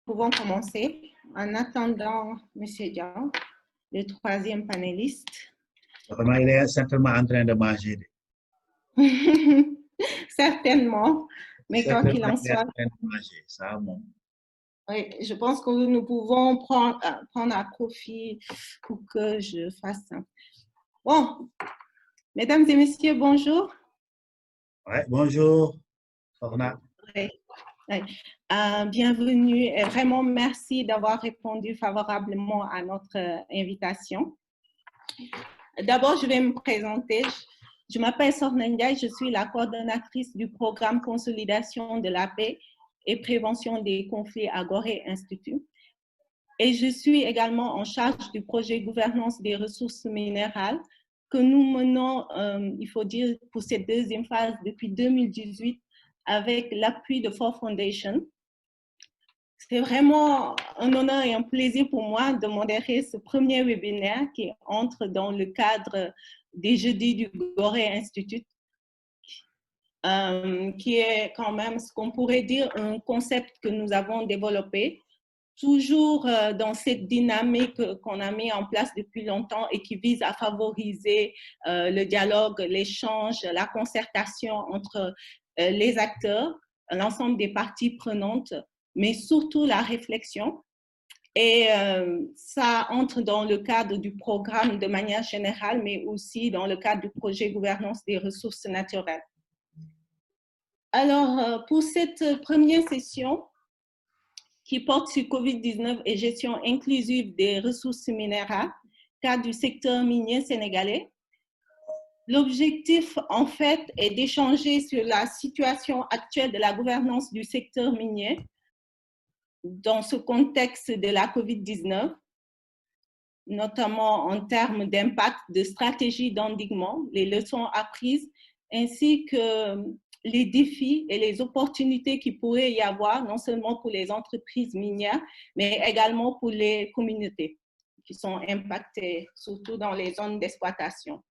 pouvons commencer en attendant M. Diao, le troisième panéliste. Vraiment, il est certainement en train de manger. Certainement, mais quoi qu'il en soit, oui, je pense que nous pouvons prendre un profit pour que je fasse ça. Bon, mesdames et messieurs, bonjour. Ouais, bonjour, Orna. Oui. Oui. Bienvenue et vraiment merci d'avoir répondu favorablement à notre invitation. D'abord, je vais me présenter. Je m'appelle Sorna Ndiaye, je suis la coordonnatrice du programme Consolidation de la paix et prévention des conflits à Gorée Institute. Et je suis également en charge du projet Gouvernance des ressources minérales que nous menons, il faut dire, pour cette deuxième phase depuis 2018 avec l'appui de Ford Foundation. C'est vraiment un honneur et un plaisir pour moi de modérer ce premier webinaire qui entre dans le cadre des jeudis du Gorée Institute, qui est quand même ce qu'on pourrait dire un concept que nous avons développé, toujours dans cette dynamique qu'on a mis en place depuis longtemps et qui vise à favoriser le dialogue, l'échange, la concertation entre les acteurs, l'ensemble des parties prenantes, mais surtout la réflexion. Et ça entre dans le cadre du programme de manière générale, mais aussi dans le cadre du projet Gouvernance des ressources naturelles. Alors, pour cette première session, qui porte sur COVID-19 et gestion inclusive des ressources minérales, cadre du secteur minier sénégalais. L'objectif, en fait, est d'échanger sur la situation actuelle de la gouvernance du secteur minier dans ce contexte de la COVID-19, notamment en termes d'impact, de stratégie d'endiguement, les leçons apprises, ainsi que les défis et les opportunités qu'il pourrait y avoir, non seulement pour les entreprises minières, mais également pour les communautés qui sont impactées, surtout dans les zones d'exploitation.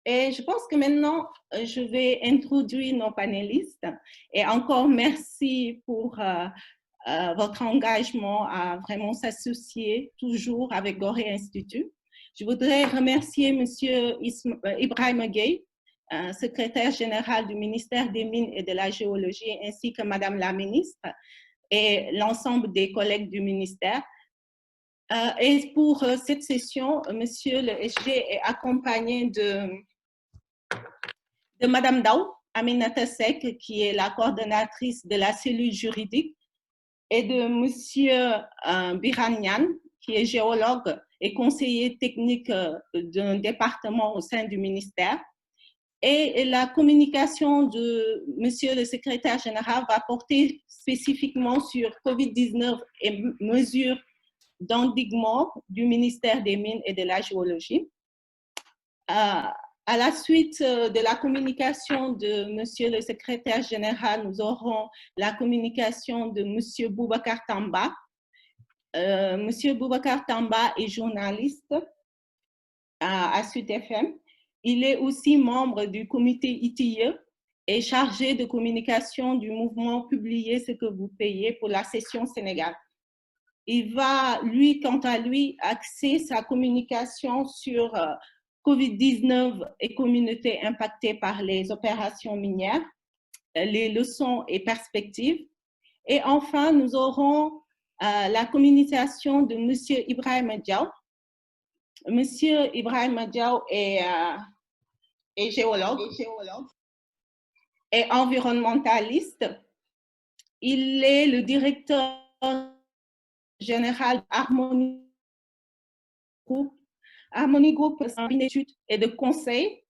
Et je pense que maintenant, je vais introduire nos panélistes. Et encore merci pour votre engagement à vraiment s'associer toujours avec Gorée Institute. Je voudrais remercier M. Ibrahim Gueye, secrétaire général du ministère des Mines et de la Géologie, ainsi que Madame la ministre et l'ensemble des collègues du ministère. Et pour cette session, Monsieur le SG est accompagné de Madame Daou Aminata Sek, qui est la coordonnatrice de la cellule juridique, et de Monsieur Biranyan, qui est géologue et conseiller technique d'un département au sein du ministère. Et la communication de Monsieur le secrétaire général va porter spécifiquement sur COVID-19 et mesures d'endiguement du ministère des Mines et de la Géologie. À la suite de la communication de Monsieur le secrétaire général, nous aurons la communication de Monsieur Boubacar Tamba. Monsieur Boubacar Tamba est journaliste à Sud FM. Il est aussi membre du comité ITIE et chargé de communication du mouvement Publier ce que vous payez pour la session Sénégal. Il va, lui, quant à lui, axer sa communication sur COVID-19 et communautés impactées par les opérations minières, les leçons et perspectives. Et enfin, nous aurons la communication de M. Ibrahim Diao. M. Ibrahim Diao est géologue et environnementaliste. Il est le directeur général d'Harmonie Group. Harmonie Group, c'est une étude et de conseil,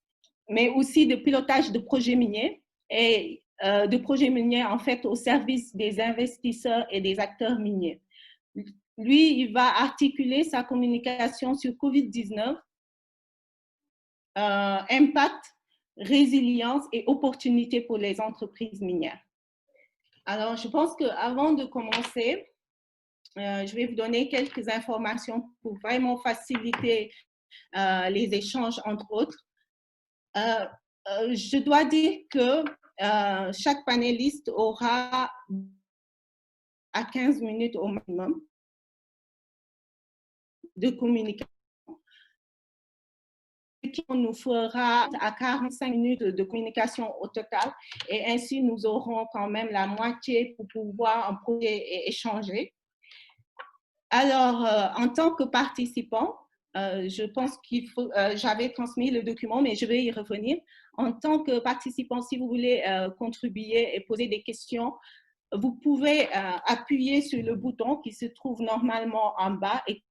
mais aussi de pilotage de projets miniers et de projets miniers en fait au service des investisseurs et des acteurs miniers. Lui, il va articuler sa communication sur COVID-19, impact, résilience et opportunités pour les entreprises minières. Alors, je pense qu'avant de commencer, je vais vous donner quelques informations pour vraiment faciliter les échanges, entre autres. Je dois dire que chaque panéliste aura à 15 minutes au maximum de communication. On nous fera à 45 minutes de communication au total et ainsi nous aurons quand même la moitié pour pouvoir en profiter et échanger. Alors, en tant que participant, je pense qu'il faut, j'avais transmis le document, mais je vais y revenir. En tant que participant, si vous voulez contribuer et poser des questions, vous pouvez appuyer sur le bouton qui se trouve normalement en bas et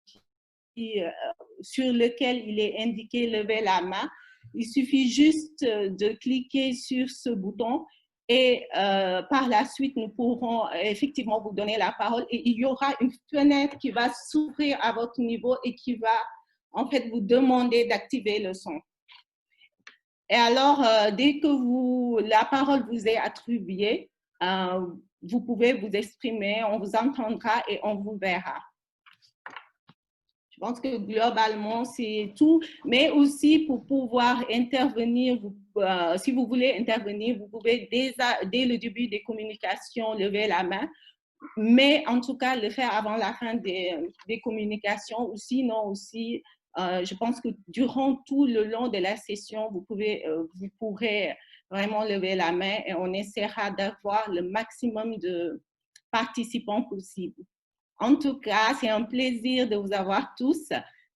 sur lequel il est indiqué lever la main. Il suffit juste de cliquer sur ce bouton et par la suite, nous pourrons effectivement vous donner la parole et il y aura une fenêtre qui va s'ouvrir à votre niveau et qui va en fait vous demander d'activer le son. Et alors, dès que la parole vous est attribuée, vous pouvez vous exprimer, on vous entendra et on vous verra. Je pense que globalement, c'est tout, mais aussi pour pouvoir intervenir, si vous voulez intervenir, vous pouvez dès le début des communications lever la main, mais en tout cas, le faire avant la fin des communications ou sinon aussi, je pense que durant tout le long de la session, vous pourrez vraiment lever la main et on essaiera d'avoir le maximum de participants possible. En tout cas, c'est un plaisir de vous avoir tous.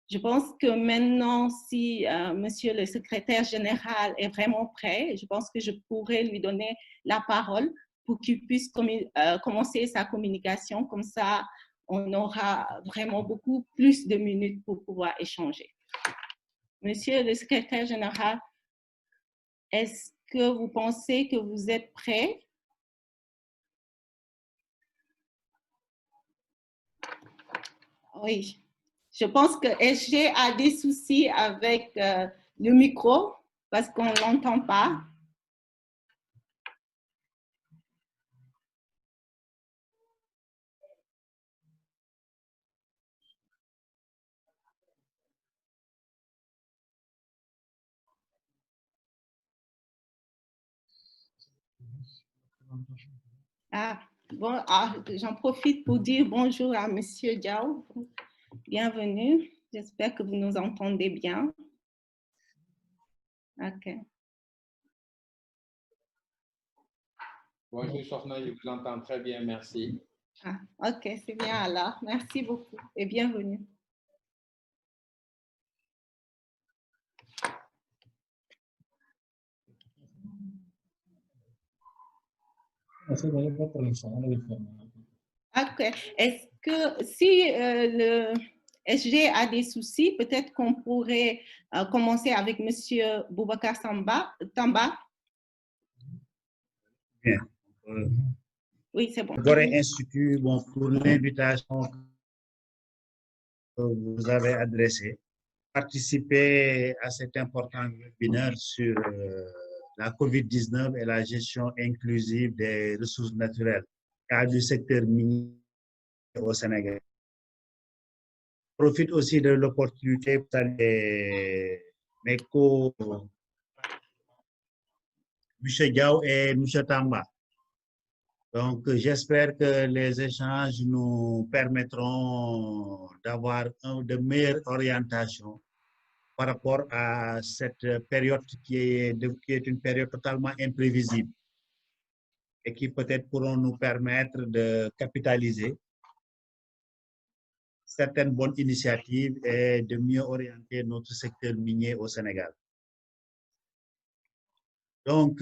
Je pense que maintenant, si Monsieur le secrétaire général est vraiment prêt, je pense que je pourrais lui donner la parole pour qu'il puisse commencer sa communication. Comme ça, on aura vraiment beaucoup plus de minutes pour pouvoir échanger. Monsieur le secrétaire général, est-ce que vous pensez que vous êtes prêt? Oui, je pense que SG a des soucis avec le micro parce qu'on ne l'entend pas. Ah, bon, j'en profite pour dire bonjour à Monsieur Diao. Bienvenue. J'espère que vous nous entendez bien. OK. Bonjour, Sokhna, je vous entends très bien, merci. Ah, OK, c'est bien alors. Merci beaucoup et bienvenue. OK. Est-ce que si le SG a des soucis, peut-être qu'on pourrait commencer avec Monsieur Boubacar Tamba. Bien. Oui, c'est bon. Gorée Institut, bon, pour l'invitation que vous avez adressée, participer à cet important webinaire sur la COVID-19 et la gestion inclusive des ressources naturelles du secteur minier au Sénégal. Je profite aussi de l'opportunité pour saluer mes co-M. Diao et M. Tamba. Donc, j'espère que les échanges nous permettront d'avoir de meilleures orientations par rapport à cette période qui est une période totalement imprévisible et qui peut-être pourront nous permettre de capitaliser certaines bonnes initiatives et de mieux orienter notre secteur minier au Sénégal. Donc,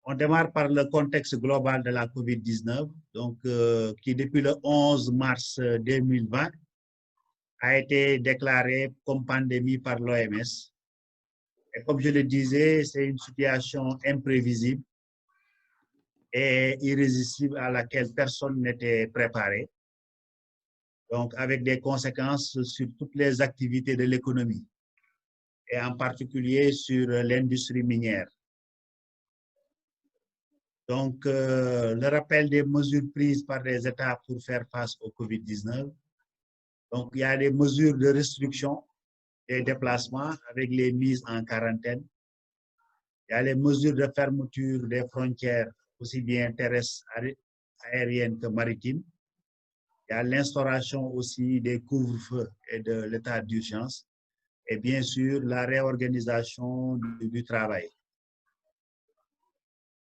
on démarre par le contexte global de la COVID-19, donc, qui depuis le 11 mars 2020 a été déclarée comme pandémie par l'OMS. Et comme je le disais, c'est une situation imprévisible et irrésistible à laquelle personne n'était préparé. Donc, avec des conséquences sur toutes les activités de l'économie et en particulier sur l'industrie minière. Donc, le rappel des mesures prises par les États pour faire face au COVID-19. Donc, il y a des mesures de restriction des déplacements avec les mises en quarantaine. Il y a les mesures de fermeture des frontières aussi bien terrestres, aériennes que maritimes. Il y a l'instauration aussi des couvre-feux et de l'état d'urgence. Et bien sûr, la réorganisation du travail.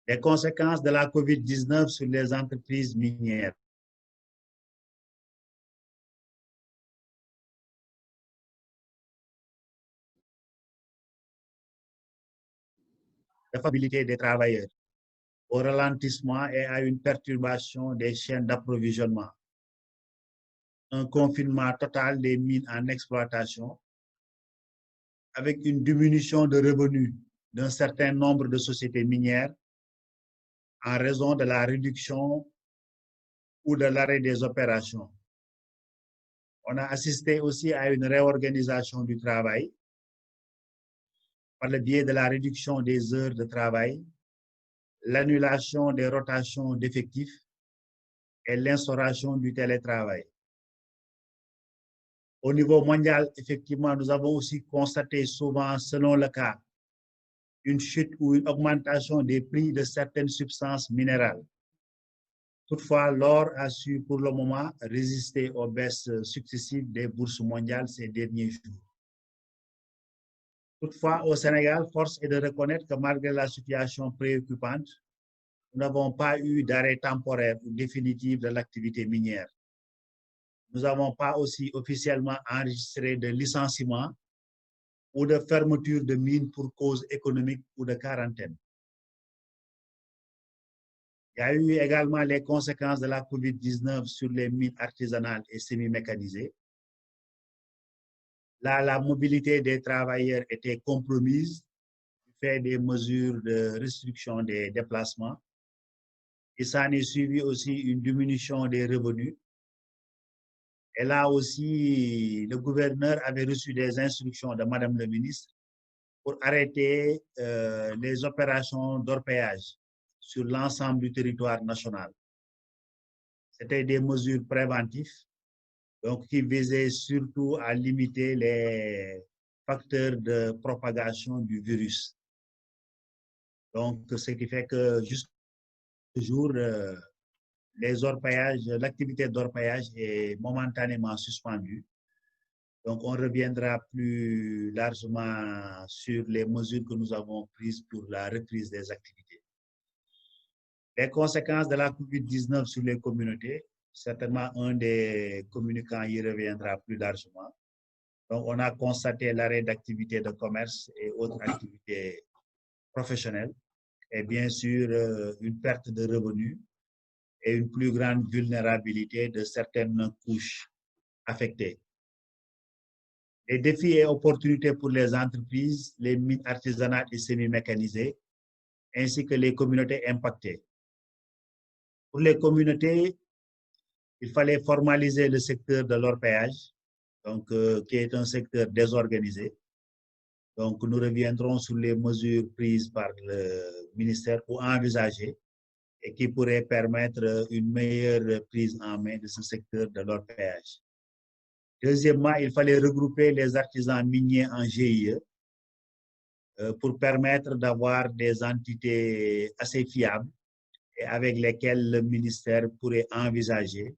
Les conséquences de la COVID-19 sur les entreprises minières. La stabilité des travailleurs, au ralentissement et à une perturbation des chaînes d'approvisionnement. Un confinement total des mines en exploitation, avec une diminution de revenus d'un certain nombre de sociétés minières en raison de la réduction ou de l'arrêt des opérations. On a assisté aussi à une réorganisation du travail par le biais de la réduction des heures de travail, l'annulation des rotations d'effectifs et l'instauration du télétravail. Au niveau mondial, effectivement, nous avons aussi constaté souvent, selon le cas, une chute ou une augmentation des prix de certaines substances minérales. Toutefois, l'or a su pour le moment résister aux baisses successives des bourses mondiales ces derniers jours. Toutefois, au Sénégal, force est de reconnaître que malgré la situation préoccupante, nous n'avons pas eu d'arrêt temporaire ou définitif de l'activité minière. Nous n'avons pas aussi officiellement enregistré de licenciement ou de fermeture de mines pour cause économique ou de quarantaine. Il y a eu également les conséquences de la COVID-19 sur les mines artisanales et semi-mécanisées. Là, la mobilité des travailleurs était compromise du fait des mesures de restriction des déplacements. Et ça en est suivi aussi une diminution des revenus. Et là aussi, le gouverneur avait reçu des instructions de Madame le ministre pour arrêter les opérations d'orpaillage sur l'ensemble du territoire national. C'était des mesures préventives, donc qui visaient surtout à limiter les facteurs de propagation du virus. Donc, ce qui fait que jusqu'à ce jour, l'activité d'orpaillage est momentanément suspendue. Donc, on reviendra plus largement sur les mesures que nous avons prises pour la reprise des activités. Les conséquences de la COVID-19 sur les communautés, certainement un des communicants y reviendra plus largement. Donc, on a constaté l'arrêt d'activités de commerce et autres activités professionnelles et bien sûr une perte de revenus et une plus grande vulnérabilité de certaines couches affectées. Les défis et opportunités pour les entreprises, les mines artisanales et semi-mécanisées, ainsi que les communautés impactées. Pour les communautés, il fallait formaliser le secteur de l'orpaillage, donc qui est un secteur désorganisé. Donc, nous reviendrons sur les mesures prises par le ministère ou envisagées et qui pourraient permettre une meilleure prise en main de ce secteur de l'orpaillage. Deuxièmement, il fallait regrouper les artisans miniers en GIE pour permettre d'avoir des entités assez fiables et avec lesquelles le ministère pourrait envisager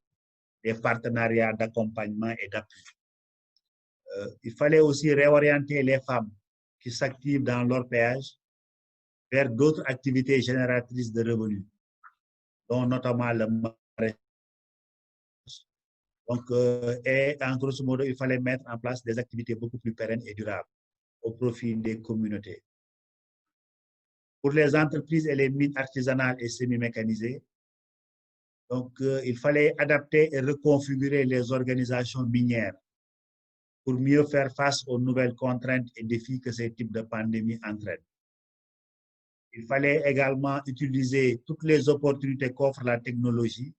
des partenariats d'accompagnement et d'appui. Il fallait aussi réorienter les femmes qui s'activent dans l'orpaillage vers d'autres activités génératrices de revenus, dont notamment le maraîchage. Donc, et en grosso modo, il fallait mettre en place des activités beaucoup plus pérennes et durables au profit des communautés. Pour les entreprises et les mines artisanales et semi-mécanisées, donc, il fallait adapter et reconfigurer les organisations minières pour mieux faire face aux nouvelles contraintes et défis que ces types de pandémies entraînent. Il fallait également utiliser toutes les opportunités qu'offre la technologie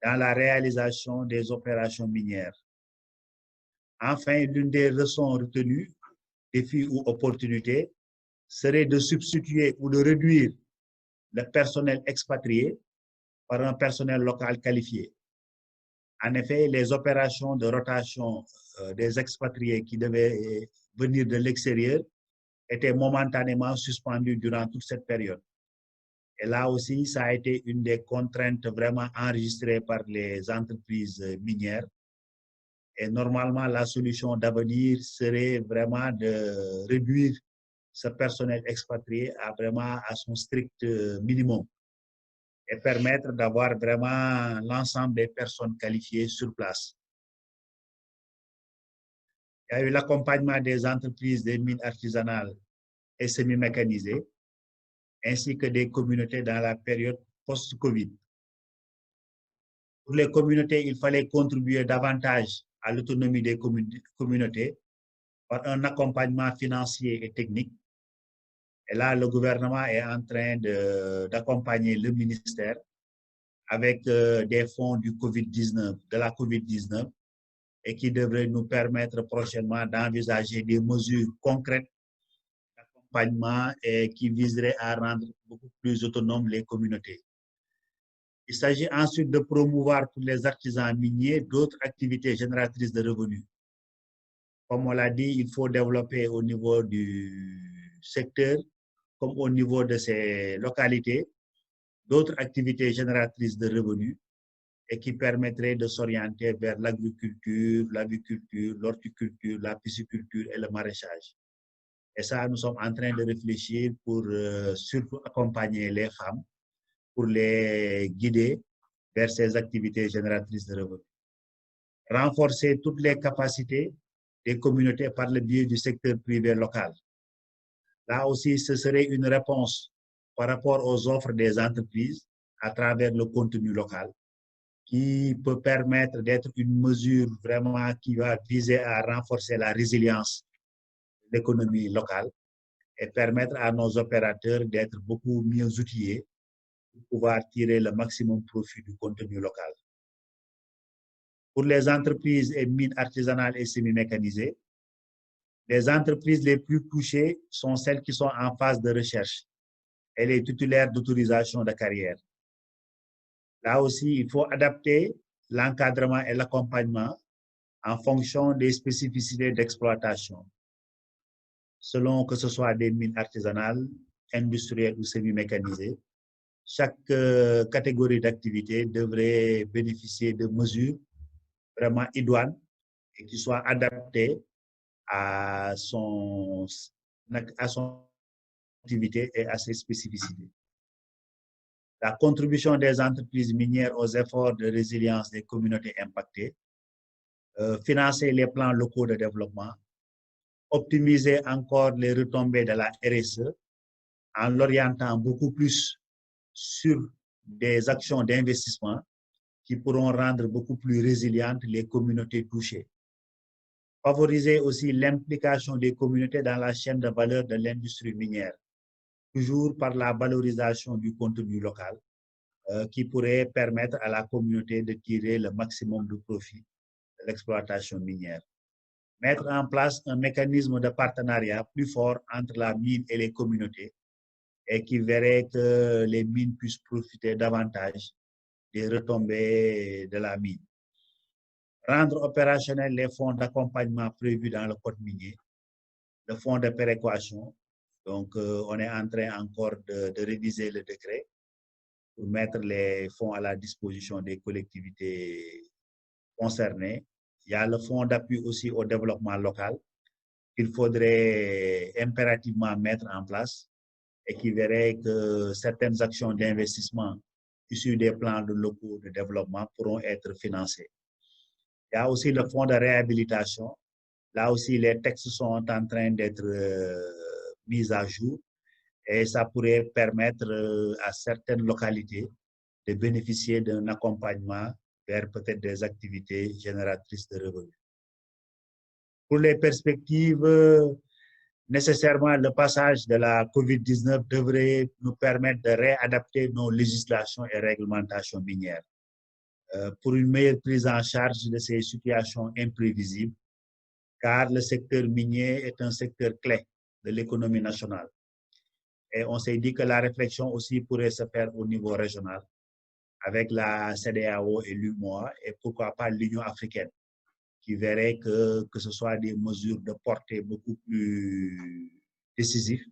dans la réalisation des opérations minières. Enfin, l'une des leçons retenues, défis ou opportunités, serait de substituer ou de réduire le personnel expatrié par un personnel local qualifié. En effet, les opérations de rotation des expatriés qui devaient venir de l'extérieur étaient momentanément suspendues durant toute cette période. Et là aussi, ça a été une des contraintes vraiment enregistrées par les entreprises minières. Et normalement, la solution d'avenir serait vraiment de réduire ce personnel expatrié à son strict minimum et permettre d'avoir vraiment l'ensemble des personnes qualifiées sur place. Il y a eu l'accompagnement des entreprises des mines artisanales et semi-mécanisées, ainsi que des communautés dans la période post-Covid. Pour les communautés, il fallait contribuer davantage à l'autonomie des communautés par un accompagnement financier et technique. Et là, le gouvernement est en train d'accompagner le ministère avec des fonds du COVID-19, de la COVID-19, et qui devrait nous permettre prochainement d'envisager des mesures concrètes d'accompagnement et qui viseraient à rendre beaucoup plus autonomes les communautés. Il s'agit ensuite de promouvoir pour les artisans miniers d'autres activités génératrices de revenus. Comme on l'a dit, il faut développer au niveau du secteur, comme au niveau de ces localités, d'autres activités génératrices de revenus et qui permettraient de s'orienter vers l'agriculture, l'aviculture, l'horticulture, la pisciculture et le maraîchage. Et ça, nous sommes en train de réfléchir pour surtout accompagner les femmes, pour les guider vers ces activités génératrices de revenus. Renforcer toutes les capacités des communautés par le biais du secteur privé local. Là aussi, ce serait une réponse par rapport aux offres des entreprises à travers le contenu local qui peut permettre d'être une mesure vraiment qui va viser à renforcer la résilience de l'économie locale et permettre à nos opérateurs d'être beaucoup mieux outillés pour pouvoir tirer le maximum profit du contenu local. Pour les entreprises et mines artisanales et semi-mécanisées, les entreprises les plus touchées sont celles qui sont en phase de recherche et les titulaires d'autorisation de carrière. Là aussi, il faut adapter l'encadrement et l'accompagnement en fonction des spécificités d'exploitation, selon que ce soit des mines artisanales, industrielles ou semi-mécanisées. Chaque catégorie d'activité devrait bénéficier de mesures vraiment idoines et qui soient adaptées à son activité et à ses spécificités. La contribution des entreprises minières aux efforts de résilience des communautés impactées, financer les plans locaux de développement, optimiser encore les retombées de la RSE en l'orientant beaucoup plus sur des actions d'investissement qui pourront rendre beaucoup plus résilientes les communautés touchées. Favoriser aussi l'implication des communautés dans la chaîne de valeur de l'industrie minière, toujours par la valorisation du contenu local, qui pourrait permettre à la communauté de tirer le maximum de profit de l'exploitation minière. Mettre en place un mécanisme de partenariat plus fort entre la mine et les communautés et qui verrait que les mines puissent profiter davantage des retombées de la mine. Rendre opérationnels les fonds d'accompagnement prévus dans le code minier, le fonds de péréquation. Donc, on est en train encore de réviser le décret pour mettre les fonds à la disposition des collectivités concernées. Il y a le fonds d'appui aussi au développement local qu'il faudrait impérativement mettre en place et qui verrait que certaines actions d'investissement issues des plans locaux de développement pourront être financées. Il y a aussi le fonds de réhabilitation. Là aussi, les textes sont en train d'être mis à jour et ça pourrait permettre à certaines localités de bénéficier d'un accompagnement vers peut-être des activités génératrices de revenus. Pour les perspectives, nécessairement, le passage de la COVID-19 devrait nous permettre de réadapter nos législations et réglementations minières pour une meilleure prise en charge de ces situations imprévisibles, car le secteur minier est un secteur clé de l'économie nationale. Et on s'est dit que la réflexion aussi pourrait se faire au niveau régional avec la CEDEAO et l'UMOA et pourquoi pas l'Union africaine, qui verrait que ce soit des mesures de portée beaucoup plus décisives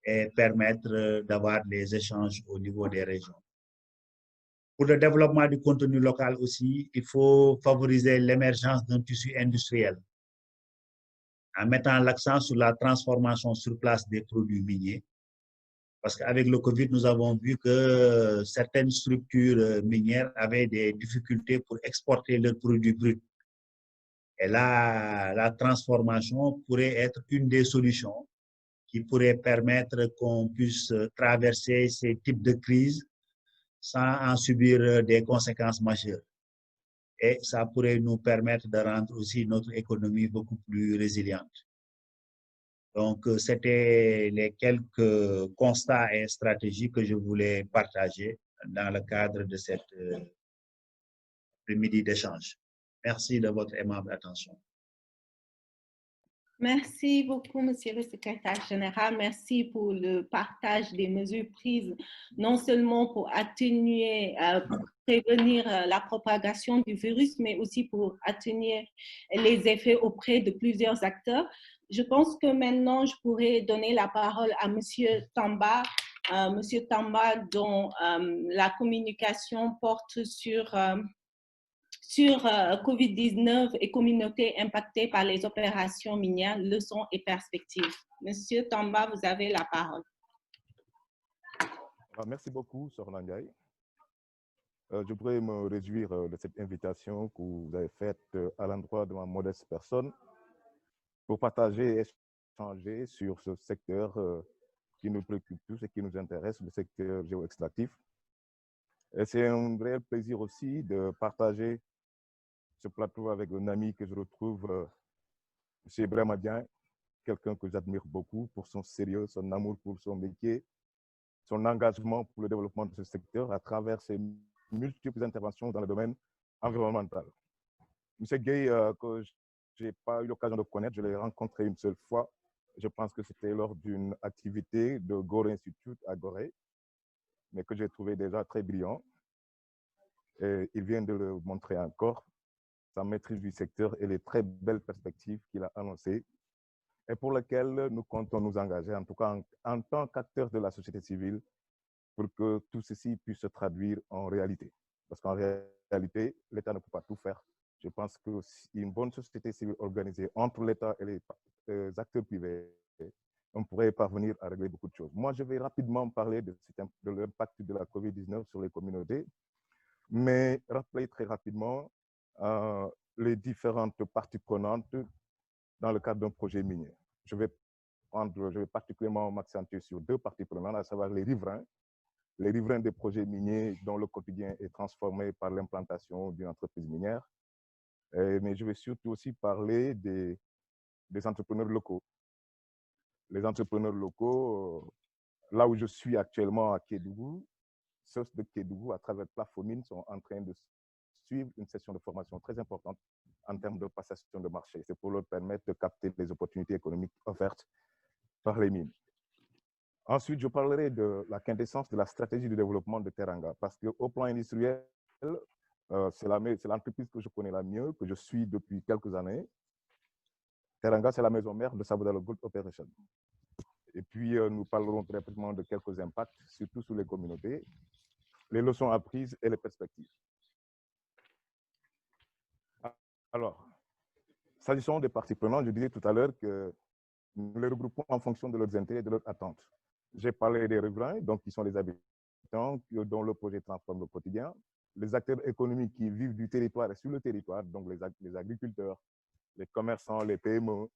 et permettre d'avoir des échanges au niveau des régions. Pour le développement du contenu local aussi, il faut favoriser l'émergence d'un tissu industriel en mettant l'accent sur la transformation sur place des produits miniers. Parce qu'avec le Covid, nous avons vu que certaines structures minières avaient des difficultés pour exporter leurs produits bruts. Et là, la transformation pourrait être une des solutions qui pourrait permettre qu'on puisse traverser ces types de crises sans en subir des conséquences majeures. Et ça pourrait nous permettre de rendre aussi notre économie beaucoup plus résiliente. Donc, c'était les quelques constats et stratégies que je voulais partager dans le cadre de cette après-midi d'échange. Merci de votre aimable attention. Merci beaucoup, Monsieur le Secrétaire général. Merci pour le partage des mesures prises, non seulement pour atténuer, pour prévenir la propagation du virus, mais aussi pour atténuer les effets auprès de plusieurs acteurs. Je pense que maintenant, je pourrais donner la parole à Monsieur Tamba. Monsieur Tamba, dont la communication porte sur COVID-19 et communautés impactées par les opérations minières, leçons et perspectives. Monsieur Tamba, vous avez la parole. Merci beaucoup, Sœur Nangaï. Je voudrais me réjouir de cette invitation que vous avez faite à l'endroit de ma modeste personne pour partager et échanger sur ce secteur qui nous préoccupe tous et qui nous intéresse, le secteur géoextractif. Et c'est un réel plaisir aussi de partager ce plateau avec un ami que je retrouve, M. Ibrahima Diagne, quelqu'un que j'admire beaucoup pour son sérieux, son amour pour son métier, son engagement pour le développement de ce secteur à travers ses multiples interventions dans le domaine environnemental. M. Gueye, que je n'ai pas eu l'occasion de connaître, je l'ai rencontré une seule fois. Je pense que c'était lors d'une activité de Gorée Institute à Gorée, mais que j'ai trouvé déjà très brillant. Et il vient de le montrer encore, sa maîtrise du secteur et les très belles perspectives qu'il a annoncées et pour lesquelles nous comptons nous engager, en tout cas en tant qu'acteurs de la société civile, pour que tout ceci puisse se traduire en réalité. Parce qu'en réalité, l'État ne peut pas tout faire. Je pense qu'une bonne société civile organisée entre l'État et les acteurs privés, on pourrait parvenir à régler beaucoup de choses. Moi, je vais rapidement parler de l'impact de la COVID-19 sur les communautés, mais rappeler très rapidement les différentes parties prenantes dans le cadre d'un projet minier. Je vais particulièrement m'accentuer sur deux parties prenantes, à savoir les riverains des projets miniers dont le quotidien est transformé par l'implantation d'une entreprise minière. Mais je vais surtout aussi parler des entrepreneurs locaux. Les entrepreneurs locaux, là où je suis actuellement à Kédougou, ceux de Kédougou, à travers Plafomine, sont en train de suivre une session de formation très importante en termes de passation de marché. C'est pour leur permettre de capter les opportunités économiques offertes par les mines. Ensuite, je parlerai de la quintessence de la stratégie de développement de Teranga, parce qu'au plan industriel, c'est l'entreprise que je connais la mieux, que je suis depuis quelques années. Teranga, c'est la maison mère de Sabodala Gold Operation. Et puis, nous parlerons très rapidement de quelques impacts, surtout sur les communautés, les leçons apprises et les perspectives. Alors, s'agissant des parties prenantes, je disais tout à l'heure que nous les regroupons en fonction de leurs intérêts et de leurs attentes. J'ai parlé des riverains, donc qui sont les habitants dont le projet transforme le quotidien, les acteurs économiques qui vivent du territoire et sur le territoire, donc les agriculteurs, les commerçants, les PME,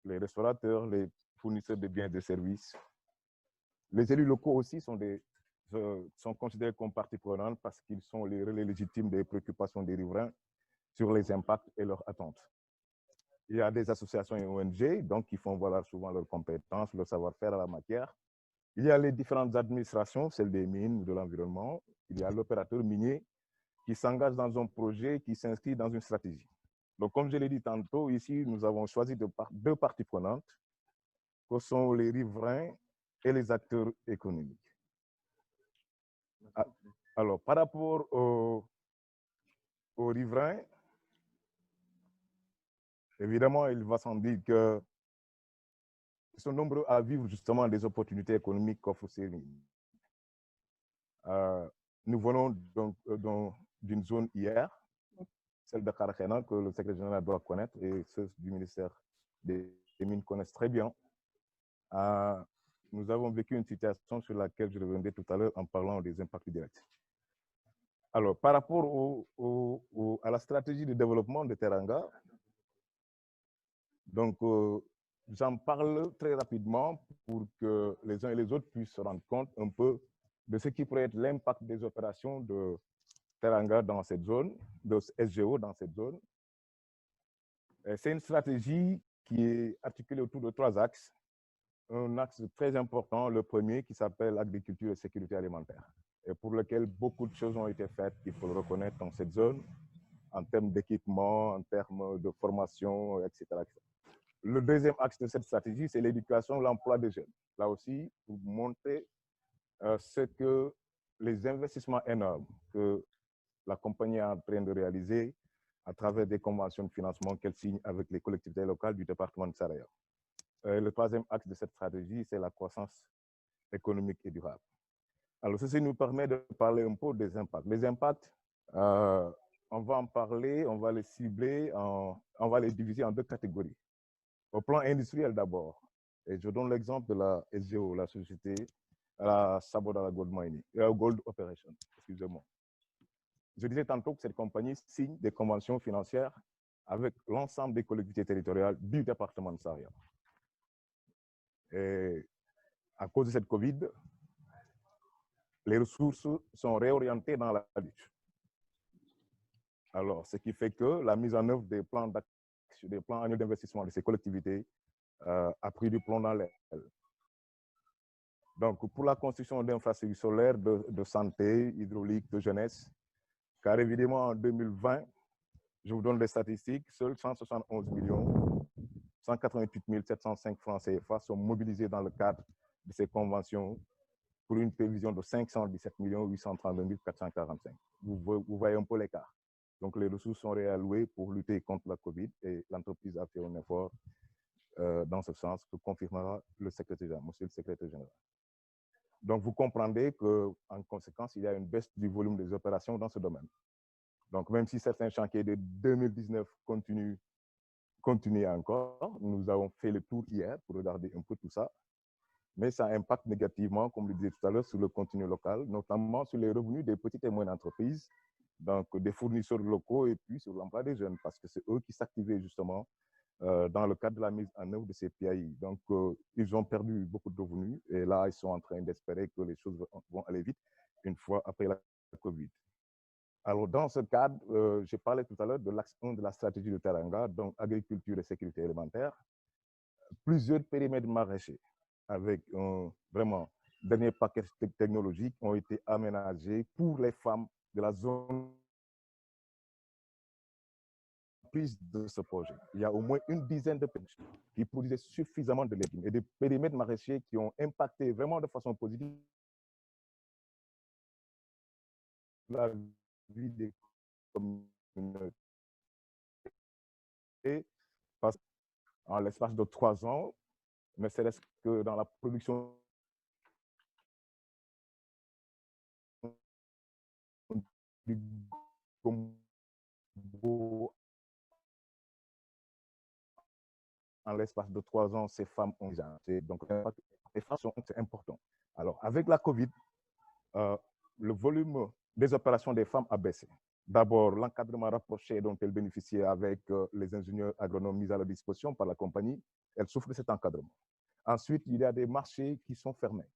les restaurateurs, les fournisseurs de biens et de services. Les élus locaux aussi sont considérés comme partie prenante parce qu'ils sont les relais légitimes des préoccupations des riverains sur les impacts et leurs attentes. Il y a des associations et ONG donc, qui font valoir souvent leurs compétences, leur savoir-faire à la matière. Il y a les différentes administrations, celles des mines ou de l'environnement. Il y a l'opérateur minier qui s'engage dans un projet qui s'inscrit dans une stratégie. Donc, comme je l'ai dit tantôt, ici, nous avons choisi deux parties prenantes, que sont les riverains et les acteurs économiques. Alors, par rapport aux riverains, évidemment, il va sans dire que sont nombreux à vivre justement des opportunités économiques qu'offrent ces mines. Nous venons donc d'une zone hier, celle de Karakena, que le secrétaire général doit connaître et ceux du ministère des Mines connaissent très bien. Nous avons vécu une situation sur laquelle je reviendrai tout à l'heure en parlant des impacts directs. Alors, par rapport à la stratégie de développement de Teranga, donc j'en parle très rapidement pour que les uns et les autres puissent se rendre compte un peu de ce qui pourrait être l'impact des opérations de Teranga dans cette zone, de SGO dans cette zone. C'est une stratégie qui est articulée autour de 3 axes. Un axe très important, le premier qui s'appelle agriculture et sécurité alimentaire, et pour lequel beaucoup de choses ont été faites, il faut le reconnaître, dans cette zone, en termes d'équipement, en termes de formation, etc., etc. Le deuxième axe de cette stratégie, c'est l'éducation, l'emploi des jeunes. Là aussi, pour montrer ce que les investissements énormes que la compagnie est en train de réaliser à travers des conventions de financement qu'elle signe avec les collectivités locales du département de Saraya. Le troisième axe de cette stratégie, c'est la croissance économique et durable. Alors, ceci nous permet de parler un peu des impacts. Les impacts, on va en parler, on va les cibler, on va les diviser en 2 catégories. Au plan industriel d'abord, et je donne l'exemple de la SGO, la société, la Sabodala Gold Mining, Gold Operation, excusez-moi. Je disais tantôt que cette compagnie signe des conventions financières avec l'ensemble des collectivités territoriales du département de Saraya. Et à cause de cette Covid, les ressources sont réorientées dans la lutte. Alors, ce qui fait que la mise en œuvre des plans annuels d'investissement de ces collectivités a pris du plomb dans l'aile. Donc, pour la construction d'infrastructures solaires, de santé, hydraulique, de jeunesse, car évidemment, en 2020, je vous donne des statistiques, seuls 171 188 705 francs CFA sont mobilisés dans le cadre de ces conventions pour une prévision de 517 832 445. Vous voyez un peu l'écart. Donc, les ressources sont réallouées pour lutter contre la COVID et l'entreprise a fait un effort dans ce sens que confirmera le secrétaire général, monsieur le secrétaire général. Donc, vous comprendrez qu'en conséquence, il y a une baisse du volume des opérations dans ce domaine. Donc, même si certains chantiers de 2019 continuent encore, nous avons fait le tour hier pour regarder un peu tout ça, mais ça impacte négativement, comme je le disais tout à l'heure, sur le contenu local, notamment sur les revenus des petites et moyennes entreprises, donc des fournisseurs locaux et puis sur l'emploi des jeunes, parce que c'est eux qui s'activaient justement dans le cadre de la mise en œuvre de ces PAI. Donc, ils ont perdu beaucoup de revenus et là, ils sont en train d'espérer que les choses vont aller vite une fois après la COVID. Alors, dans ce cadre, j'ai parlé tout à l'heure de l'axe 1 de la stratégie de Teranga, donc agriculture et sécurité alimentaire. Plusieurs périmètres maraîchers avec vraiment dernier paquet technologique ont été aménagés pour les femmes de la zone de ce projet. Il y a au moins une dizaine de pays qui produisaient suffisamment de légumes et des périmètres maraîchers qui ont impacté vraiment de façon positive la vie des communautés. Parce qu'en l'espace de 3 ans, ne serait-ce que dans la production du gombo, en l'espace de 3 ans, ces femmes ont déjà. Donc, les femmes sont importantes. Alors, avec la COVID, le volume des opérations des femmes a baissé. D'abord, l'encadrement rapproché dont elles bénéficiaient avec les ingénieurs agronomes mis à leur disposition par la compagnie, elles souffrent de cet encadrement. Ensuite, il y a des marchés qui sont fermés.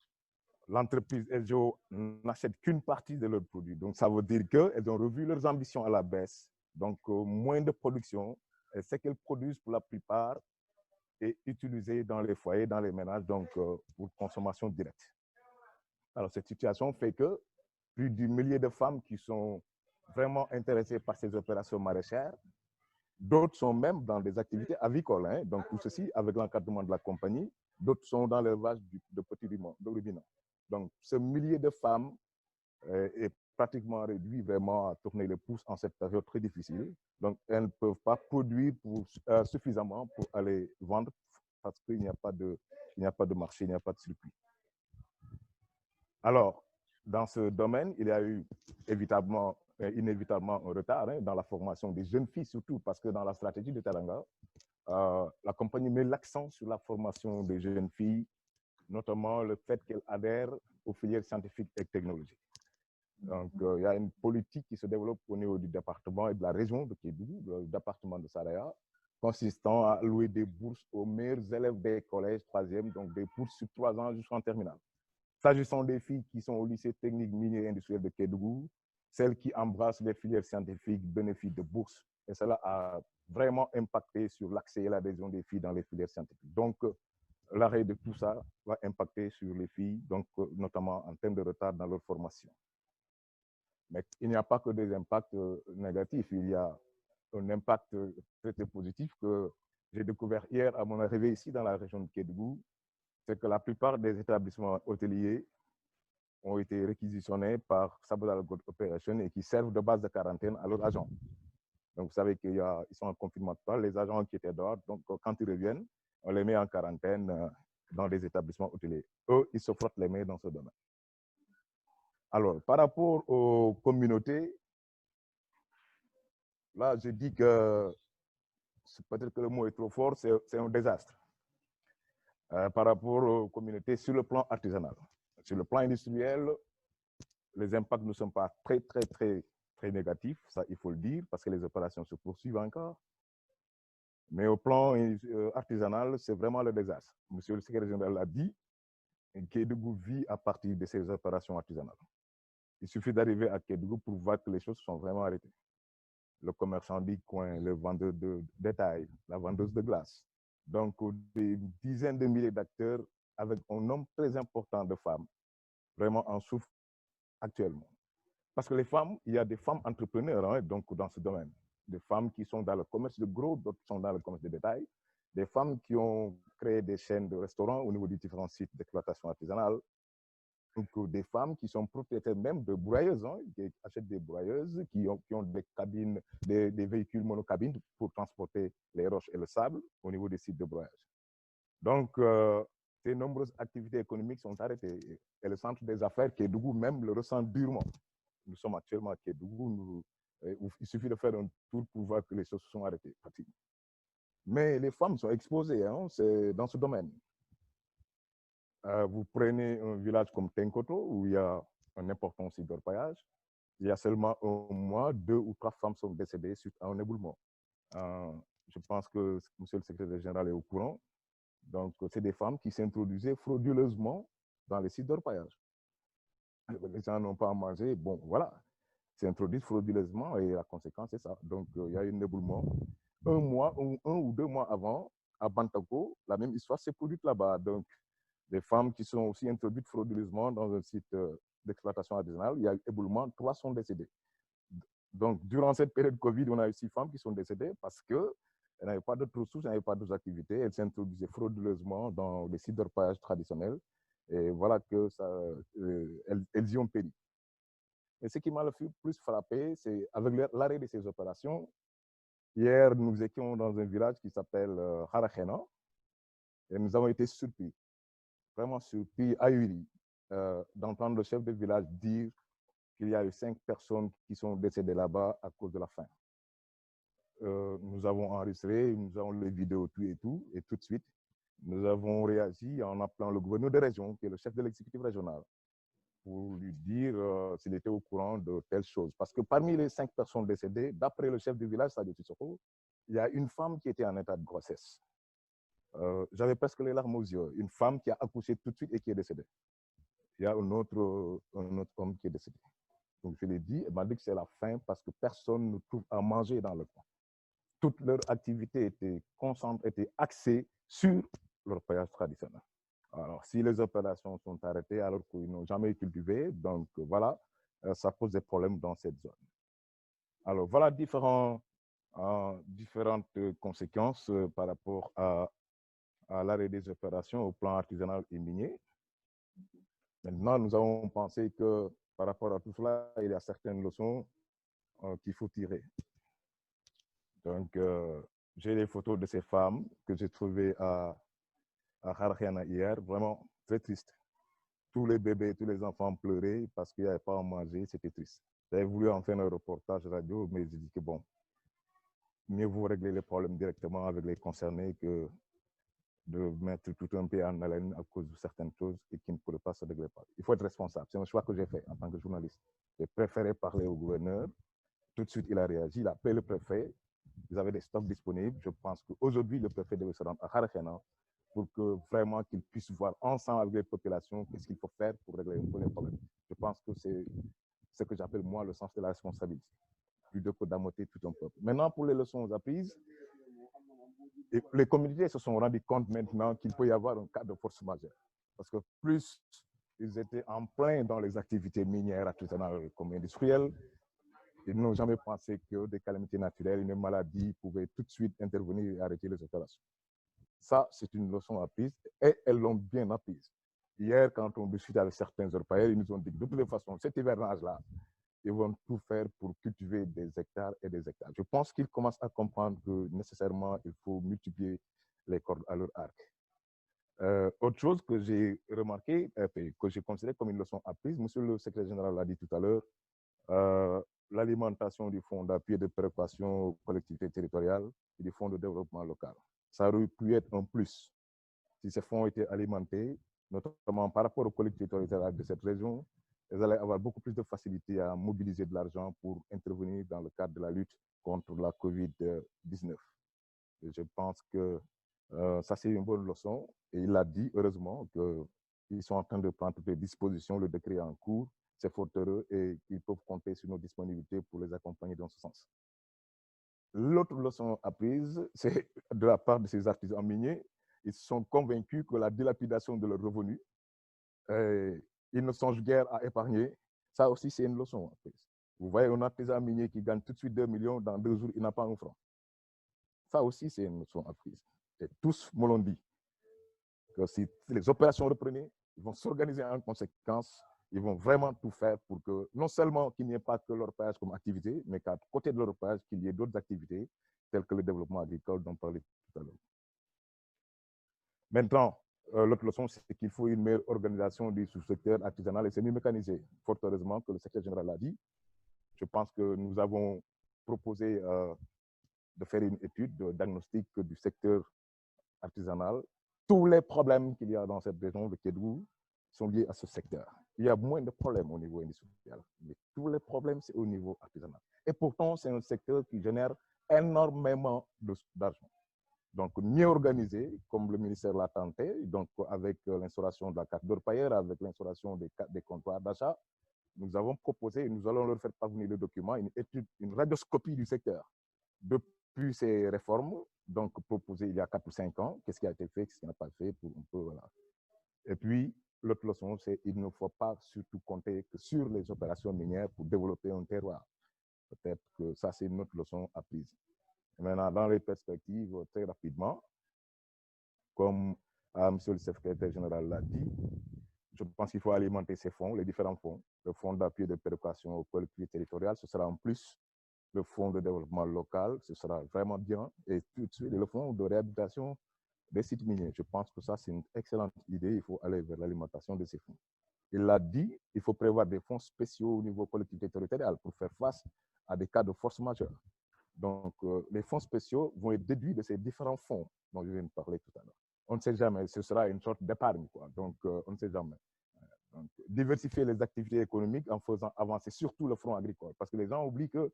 L'entreprise SGO n'achète qu'une partie de leurs produits. Donc, ça veut dire qu'elles ont revu leurs ambitions à la baisse. Donc, moins de production. Et ce qu'elles produisent pour la plupart est utilisé dans les foyers, dans les ménages, donc pour consommation directe. Alors, cette situation fait que plus du millier de femmes qui sont vraiment intéressées par ces opérations maraîchères, d'autres sont même dans des activités avicoles, hein, donc tout ceci avec l'encadrement de la compagnie, d'autres sont dans l'élevage de petits ruminants. Donc, ce millier de femmes est pratiquement réduit vraiment à tourner les pouces en cette période très difficile. Donc, elles ne peuvent pas produire suffisamment pour aller vendre parce qu'il n'y a pas de marché, il n'y a pas de circuit. Alors, dans ce domaine, il y a eu inévitablement un retard dans la formation des jeunes filles, surtout parce que dans la stratégie de Teranga, la compagnie met l'accent sur la formation des jeunes filles, notamment le fait qu'elles adhèrent aux filières scientifiques et technologiques. Donc, il y a une politique qui se développe au niveau du département et de la région de Kédougou, le département de Saraya, consistant à allouer des bourses aux meilleurs élèves des collèges 3e, donc des bourses sur 3 ans jusqu'en terminale. S'agissant des filles qui sont au lycée technique minier et industriel de Kédougou, celles qui embrassent les filières scientifiques bénéficient de bourses. Et cela a vraiment impacté sur l'accès et l'adhésion des filles dans les filières scientifiques. Donc, l'arrêt de tout ça va impacter sur les filles, donc, notamment en termes de retard dans leur formation. Mais il n'y a pas que des impacts négatifs, il y a un impact très, très positif que j'ai découvert hier à mon arrivée ici dans la région de Kédougou, c'est que la plupart des établissements hôteliers ont été réquisitionnés par Sabodala Gold Operation et qui servent de base de quarantaine à leurs agents. Donc, vous savez qu'ils sont en confinement total, les agents qui étaient dehors, donc quand ils reviennent, on les met en quarantaine dans les établissements hôteliers. Eux, ils se frottent les mains dans ce domaine. Alors, par rapport aux communautés, là, je dis que peut-être que le mot est trop fort, c'est un désastre. Par rapport aux communautés sur le plan artisanal. Sur le plan industriel, les impacts ne sont pas très négatifs, ça il faut le dire, parce que les opérations se poursuivent encore. Mais au plan artisanal, c'est vraiment le désastre. Monsieur le secrétaire général l'a dit, Kédougou vit à partir de ces opérations artisanales. Il suffit d'arriver à Kédougou pour voir que les choses sont vraiment arrêtées. Le commerçant du coin, le vendeur de détail, la vendeuse de glace. Donc, des dizaines de milliers d'acteurs avec un nombre très important de femmes vraiment en souffrent actuellement. Parce que les femmes, il y a des femmes entrepreneurs donc dans ce domaine. Des femmes qui sont dans le commerce de gros, d'autres sont dans le commerce de détail. Des femmes qui ont créé des chaînes de restaurants au niveau des différents sites d'exploitation artisanale. Donc, des femmes qui sont propriétaires même de broyeuses, qui achètent des broyeuses, qui ont des cabines, des véhicules monocabines pour transporter les roches et le sable au niveau des sites de broyage. Donc, ces nombreuses activités économiques sont arrêtées. Et le centre des affaires Kédougou même le ressent durement. Nous sommes actuellement à Kédougou. Il suffit de faire un tour pour voir que les choses sont arrêtées. Mais les femmes sont exposées dans ce domaine. Vous prenez un village comme Tenkoto, où il y a un important site d'orpaillage. Il y a seulement un mois, 2 ou 3 femmes sont décédées suite à un éboulement. Je pense que monsieur le secrétaire général est au courant. Donc, c'est des femmes qui s'introduisaient frauduleusement dans les sites d'orpaillage. Les gens n'ont pas à manger. Bon, voilà. S'introduisent frauduleusement et la conséquence, c'est ça. Donc, il y a eu un éboulement. Un ou 2 mois avant, à Bantako, la même histoire s'est produite là-bas. Donc, des femmes qui sont aussi introduites frauduleusement dans un site d'exploitation artisanale, il y a eu éboulement, 3 sont décédées. Donc, durant cette période Covid, on a eu 6 femmes qui sont décédées parce qu'elles n'avaient pas d'autres ressources, elles n'avaient pas d'autres activités, elles s'introduisaient frauduleusement dans les sites d'orpaillage traditionnels. Et voilà que elles y ont péri. Et ce qui m'a le plus frappé, c'est avec l'arrêt de ces opérations. Hier, nous étions dans un village qui s'appelle Harakhena et nous avons été surpris, vraiment surpris, ahuris, d'entendre le chef de village dire qu'il y a eu 5 personnes qui sont décédées là-bas à cause de la faim. Nous avons enregistré, nous avons les vidéos, et tout de suite, nous avons réagi en appelant le gouverneur de région, qui est le chef de l'exécutif régional, pour lui dire s'il était au courant de telles choses. Parce que parmi les 5 personnes décédées, d'après le chef du village, Sadio Tissoko, il y a une femme qui était en état de grossesse. J'avais presque les larmes aux yeux. Une femme qui a accouché tout de suite et qui est décédée. Il y a un autre homme qui est décédé. Donc je l'ai dit, elle m'a dit que c'est la faim parce que personne ne trouve à manger dans le coin. Toute leur activité était axée sur leur paillage traditionnel. Alors, si les opérations sont arrêtées alors qu'ils n'ont jamais cultivé, donc voilà, ça pose des problèmes dans cette zone. Alors, voilà différentes conséquences par rapport à l'arrêt des opérations au plan artisanal et minier. Maintenant, nous avons pensé que par rapport à tout cela, il y a certaines leçons qu'il faut tirer. Donc, j'ai les photos de ces femmes que j'ai trouvées à à Harakhiana hier, vraiment très triste. Tous les bébés, tous les enfants pleuraient parce qu'il n'y avait pas à manger, c'était triste. J'avais voulu en faire un reportage radio, mais j'ai dit que bon, mieux vaut régler les problèmes directement avec les concernés que de mettre tout un pays en haleine à cause de certaines choses et qui ne pourraient pas se régler par. Il faut être responsable. C'est un choix que j'ai fait en tant que journaliste. J'ai préféré parler au gouverneur. Tout de suite, il a réagi. Il a appelé le préfet. Ils avaient des stocks disponibles. Je pense qu'aujourd'hui, le préfet devait se rendre à Harakhiana pour que vraiment qu'ils puissent voir ensemble avec les populations qu'est-ce qu'il faut faire pour régler un peu les problèmes. Je pense que c'est ce que j'appelle moi le sens de la responsabilité, plutôt que d'ameuter tout un peuple. Maintenant, pour les leçons apprises, les communautés se sont rendues compte maintenant qu'il peut y avoir un cas de force majeure. Parce que plus ils étaient en plein dans les activités minières, artisanales comme industrielles, ils n'ont jamais pensé que des calamités naturelles, une maladie pouvaient tout de suite intervenir et arrêter les opérations. Ça, c'est une leçon apprise et elles l'ont bien apprise. Hier, quand on discute avec certains Européens, ils nous ont dit que de toutes les façons, cet hivernage-là, ils vont tout faire pour cultiver des hectares et des hectares. Je pense qu'ils commencent à comprendre que nécessairement, il faut multiplier les cordes à leur arc. Autre chose que j'ai remarqué, que j'ai considéré comme une leçon apprise, monsieur le secrétaire général l'a dit tout à l'heure, l'alimentation du fonds d'appui et de péréquation aux collectivités territoriales et du fonds de développement local. Ça aurait pu être un plus si ces fonds étaient alimentés, notamment par rapport aux collectivités territoriales de cette région. Elles allaient avoir beaucoup plus de facilité à mobiliser de l'argent pour intervenir dans le cadre de la lutte contre la COVID-19. Et je pense que ça, c'est une bonne leçon. Et il a dit, heureusement, qu'ils sont en train de prendre toutes les dispositions, le décret est en cours, c'est fort heureux et qu'ils peuvent compter sur nos disponibilités pour les accompagner dans ce sens. L'autre leçon apprise, c'est de la part de ces artisans miniers. Ils sont convaincus que la dilapidation de leurs revenus, ils ne songent guère à épargner. Ça aussi, c'est une leçon apprise. Vous voyez un artisan minier qui gagne tout de suite 2 millions, dans 2 jours, il n'a pas un franc. Ça aussi, c'est une leçon apprise. Et tous me l'ont dit, que si les opérations reprenaient, ils vont s'organiser en conséquence, ils vont vraiment tout faire pour que, non seulement qu'il n'y ait pas que l'orpaillage comme activité, mais qu'à côté de l'orpaillage, qu'il y ait d'autres activités, telles que le développement agricole dont on parlait tout à l'heure. Maintenant, l'autre leçon, c'est qu'il faut une meilleure organisation du sous-secteur artisanal et semi-mécanisé. Fort heureusement que le secrétaire général l'a dit. Je pense que nous avons proposé de faire une étude de diagnostic du secteur artisanal. Tous les problèmes qu'il y a dans cette région de Kédougou sont liés à ce secteur. Il y a moins de problèmes au niveau industriel, mais tous les problèmes, c'est au niveau artisanal. Et pourtant, c'est un secteur qui génère énormément d'argent. Donc, mieux organisé, comme le ministère l'a tenté, donc avec l'instauration de la carte d'orpailleur, avec l'instauration des comptoirs d'achat, nous avons proposé, et nous allons leur faire parvenir le document, une étude, une radioscopie du secteur. Depuis ces réformes, donc proposées il y a 4 ou 5 ans, qu'est-ce qui a été fait, qu'est-ce qui n'a pas fait, pour un peu, voilà. Et puis, l'autre leçon, c'est qu'il ne faut pas surtout compter que sur les opérations minières pour développer un terroir. Peut-être que ça, c'est une autre leçon apprise. Et maintenant, dans les perspectives, très rapidement, comme monsieur le secrétaire général l'a dit, je pense qu'il faut alimenter ces fonds, les différents fonds. Le fonds d'appui et de péréquation aux collectivités territoriales, ce sera en plus le fonds de développement local, ce sera vraiment bien. Et tout de suite, le fonds de réhabilitation des sites miniers. Je pense que ça, c'est une excellente idée. Il faut aller vers l'alimentation de ces fonds. Il l'a dit, il faut prévoir des fonds spéciaux au niveau collectivité territoriale pour faire face à des cas de force majeure. Donc, les fonds spéciaux vont être déduits de ces différents fonds dont je viens de parler tout à l'heure. On ne sait jamais, ce sera une sorte d'épargne, quoi. Donc, on ne sait jamais. Donc, diversifier les activités économiques en faisant avancer surtout le front agricole. Parce que les gens oublient que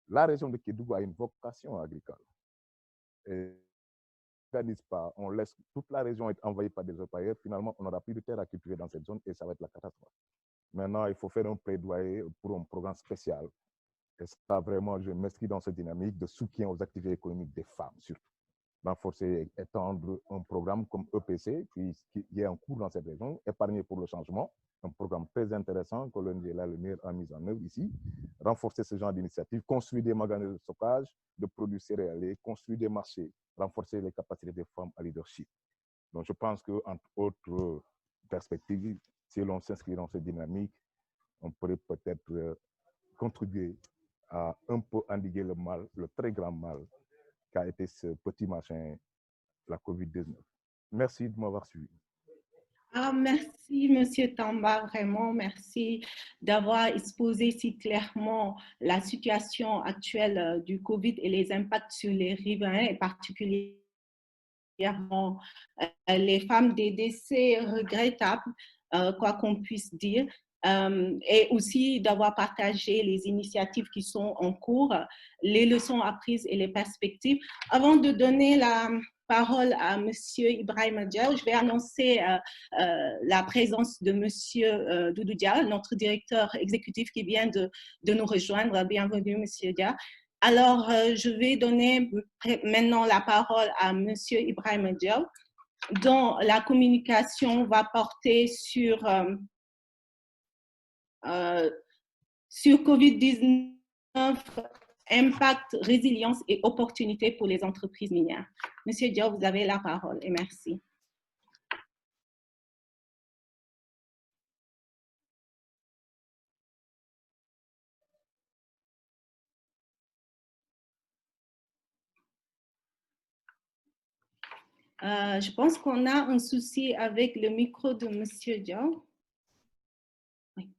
la région de Kédougou a une vocation agricole. Et on n'organise pas, on laisse toute la région être envahie par des orpailleurs, finalement, on n'aura plus de terre à cultiver dans cette zone et ça va être la catastrophe. Maintenant, il faut faire un plaidoyer pour un programme spécial. Et ça, vraiment, je m'inscris dans cette dynamique de soutien aux activités économiques des femmes, surtout. Renforcer, étendre un programme comme EPC, qui est en cours dans cette région, Épargner pour le changement, un programme très intéressant que l'ONG La Lumière a mis en œuvre ici. Renforcer ce genre d'initiatives, construire des magasins de stockage de produits céréaliers, construire des marchés, renforcer les capacités des femmes à leadership. Donc, je pense qu'entre autres perspectives, si l'on s'inscrit dans cette dynamique, on pourrait peut-être contribuer à un peu endiguer le mal, le très grand mal qu'a été ce petit machin, la COVID-19. Merci de m'avoir suivi. Ah, merci, Monsieur Tamba, vraiment, merci d'avoir exposé si clairement la situation actuelle du Covid et les impacts sur les riverains, et particulièrement les femmes des décès regrettables, quoi qu'on puisse dire, et aussi d'avoir partagé les initiatives qui sont en cours, les leçons apprises et les perspectives. Avant de donner la parole à M. Ibrahim Diaw, je vais annoncer la présence de M. Doudou Dia, notre directeur exécutif qui vient de nous rejoindre. Bienvenue, M. Dia. Alors, je vais donner maintenant la parole à M. Ibrahim Diaw, dont la communication va porter sur COVID-19, impact, résilience et opportunités pour les entreprises minières. Monsieur Diaw, vous avez la parole et merci. Je pense qu'on a un souci avec le micro de Monsieur Diaw. Oui.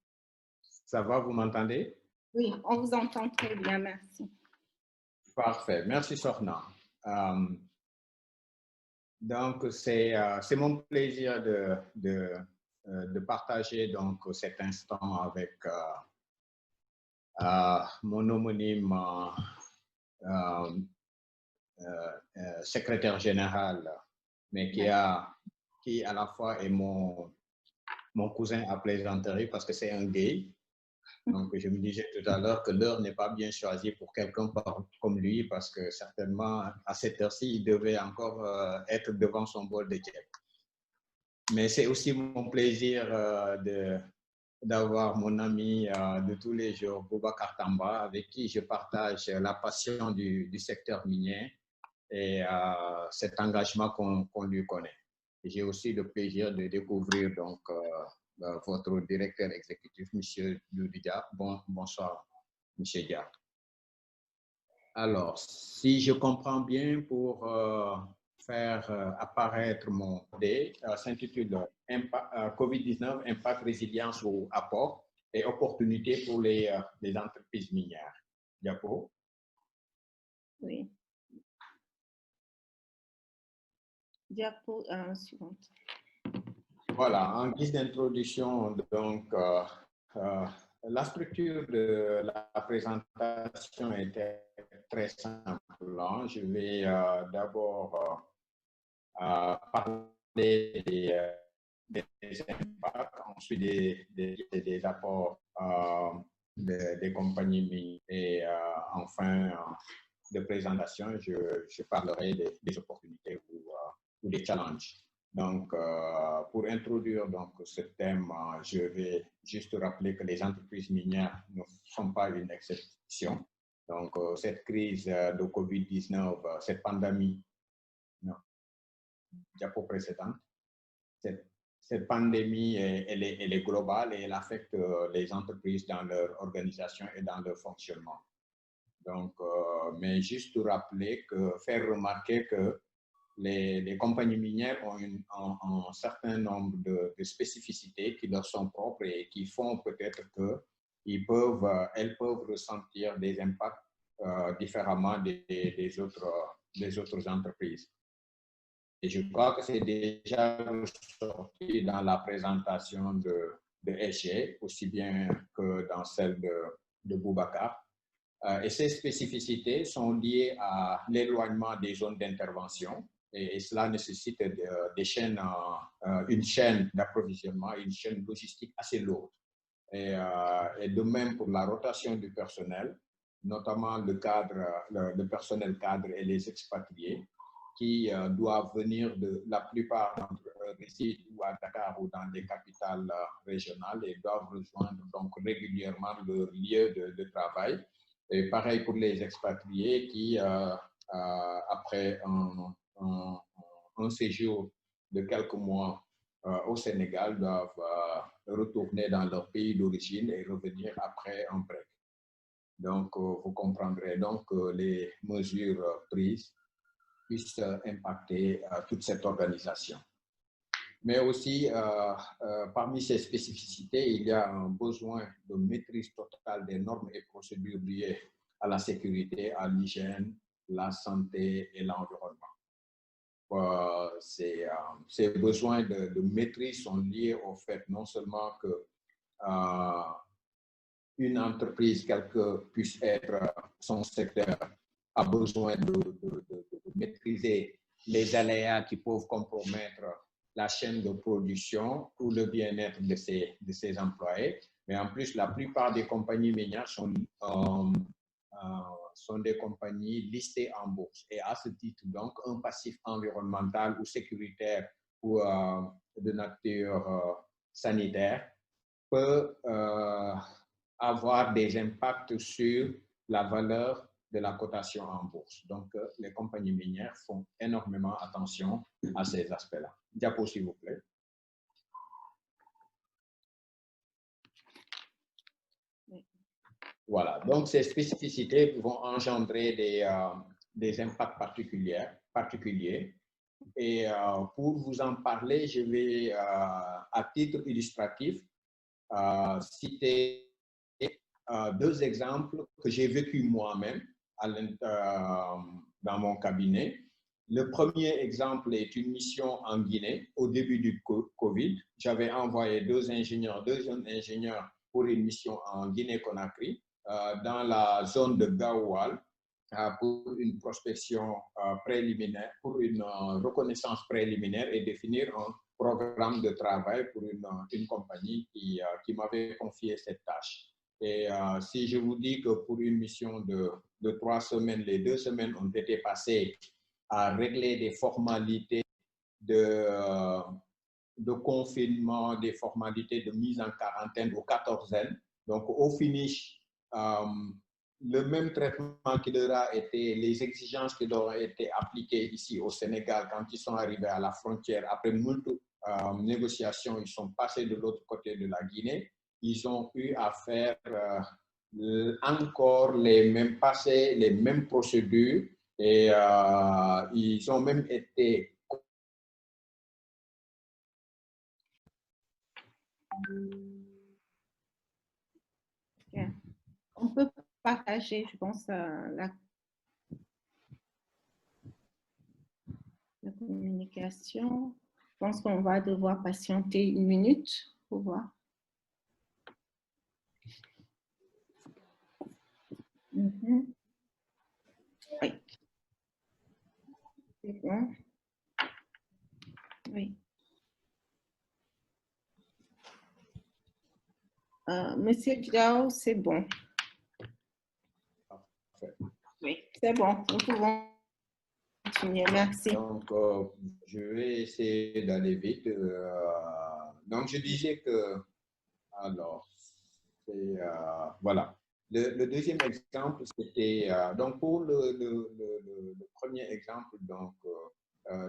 Ça va, vous m'entendez? Oui, on vous entend très bien, merci. Parfait, merci Sorna. Donc, c'est mon plaisir de partager donc, cet instant avec mon homonyme secrétaire général, mais qui à la fois est mon cousin à plaisanterie parce que c'est un gay. Donc, je me disais tout à l'heure que l'heure n'est pas bien choisie pour quelqu'un comme lui parce que certainement, à cette heure-ci, il devait encore être devant son bol de thé. Mais c'est aussi mon plaisir d'avoir mon ami de tous les jours, Boubacar Tamba, avec qui je partage la passion du secteur minier et cet engagement qu'on lui connaît. J'ai aussi le plaisir de découvrir donc, votre directeur exécutif, M. Doudou Dia. Bonsoir, M. Dia. Alors, si je comprends bien, pour faire apparaître mon dé, s'intitule COVID-19, impact, résilience ou apport et opportunités pour les entreprises minières. Diapo. Oui. Diapo suivante. Voilà, en guise d'introduction, donc, la structure de la présentation était très simple. Je vais d'abord parler des impacts, ensuite des apports des compagnies minières et enfin de présentation, je parlerai des opportunités ou des challenges. Donc, pour introduire donc, ce thème, je vais juste rappeler que les entreprises minières ne sont pas une exception. Donc, cette crise de COVID-19, cette pandémie, non, diapo précédente, cette pandémie, elle est globale et elle affecte les entreprises dans leur organisation et dans leur fonctionnement. Donc, mais juste pour rappeler faire remarquer que les compagnies minières ont un certain nombre de spécificités qui leur sont propres et qui font peut-être qu'elles peuvent ressentir des impacts différemment des autres entreprises. Et je crois que c'est déjà sorti dans la présentation de SG, aussi bien que dans celle de Boubacar. Et ces spécificités sont liées à l'éloignement des zones d'intervention et cela nécessite une chaîne d'approvisionnement, une chaîne logistique assez lourde. Et de même pour la rotation du personnel, notamment le personnel cadre et les expatriés qui doivent venir la plupart d'entre eux résident ou à Dakar ou dans les capitales régionales et doivent rejoindre donc régulièrement leur lieu de travail. Et pareil pour les expatriés qui, après un séjour de quelques mois au Sénégal, doivent retourner dans leur pays d'origine et revenir après un break. Donc, vous comprendrez donc les mesures prises puisse impacter toute cette organisation. Mais aussi, parmi ces spécificités, il y a un besoin de maîtrise totale des normes et procédures liées à la sécurité, à l'hygiène, la santé et l'environnement. Ces besoins de maîtrise sont liés au fait non seulement que une entreprise, quel que puisse être son secteur, a besoin de maîtriser les aléas qui peuvent compromettre la chaîne de production ou le bien-être de ses employés. Mais en plus, la plupart des compagnies minières sont des compagnies listées en bourse. Et à ce titre, donc, un passif environnemental ou sécuritaire ou de nature sanitaire peut avoir des impacts sur la valeur de la cotation en bourse. Donc, les compagnies minières font énormément attention à ces aspects-là. Diapo, s'il vous plaît. Voilà, donc ces spécificités vont engendrer des impacts particuliers. Et pour vous en parler, je vais, à titre illustratif, citer deux exemples que j'ai vécu moi-même dans mon cabinet. Le premier exemple est une mission en Guinée au début du Covid. J'avais envoyé deux jeunes ingénieurs pour une mission en Guinée-Conakry, dans la zone de Gaoual, pour une prospection préliminaire, pour une reconnaissance préliminaire et définir un programme de travail pour une compagnie qui m'avait confié cette tâche. Et si je vous dis que pour une mission de 3 semaines, les 2 semaines ont été passées à régler des formalités de confinement, des formalités de mise en quarantaine ou quatorzaine. Donc, au finish, le même traitement qui leur a été, les exigences qui leur ont été appliquées ici au Sénégal quand ils sont arrivés à la frontière, après multiples négociations, ils sont passés de l'autre côté de la Guinée. Ils ont eu à faire encore les mêmes procédures et ils ont même été On peut partager, je pense, la communication. Je pense qu'on va devoir patienter 1 minute pour voir. Oui. C'est bon. Oui. Monsieur Diao, c'est bon. Oui, c'est bon. Nous pouvons continuer. Merci. Donc, je vais essayer d'aller vite. Donc, je disais que, alors, voilà. Le deuxième exemple, c'était, donc pour le premier exemple, donc,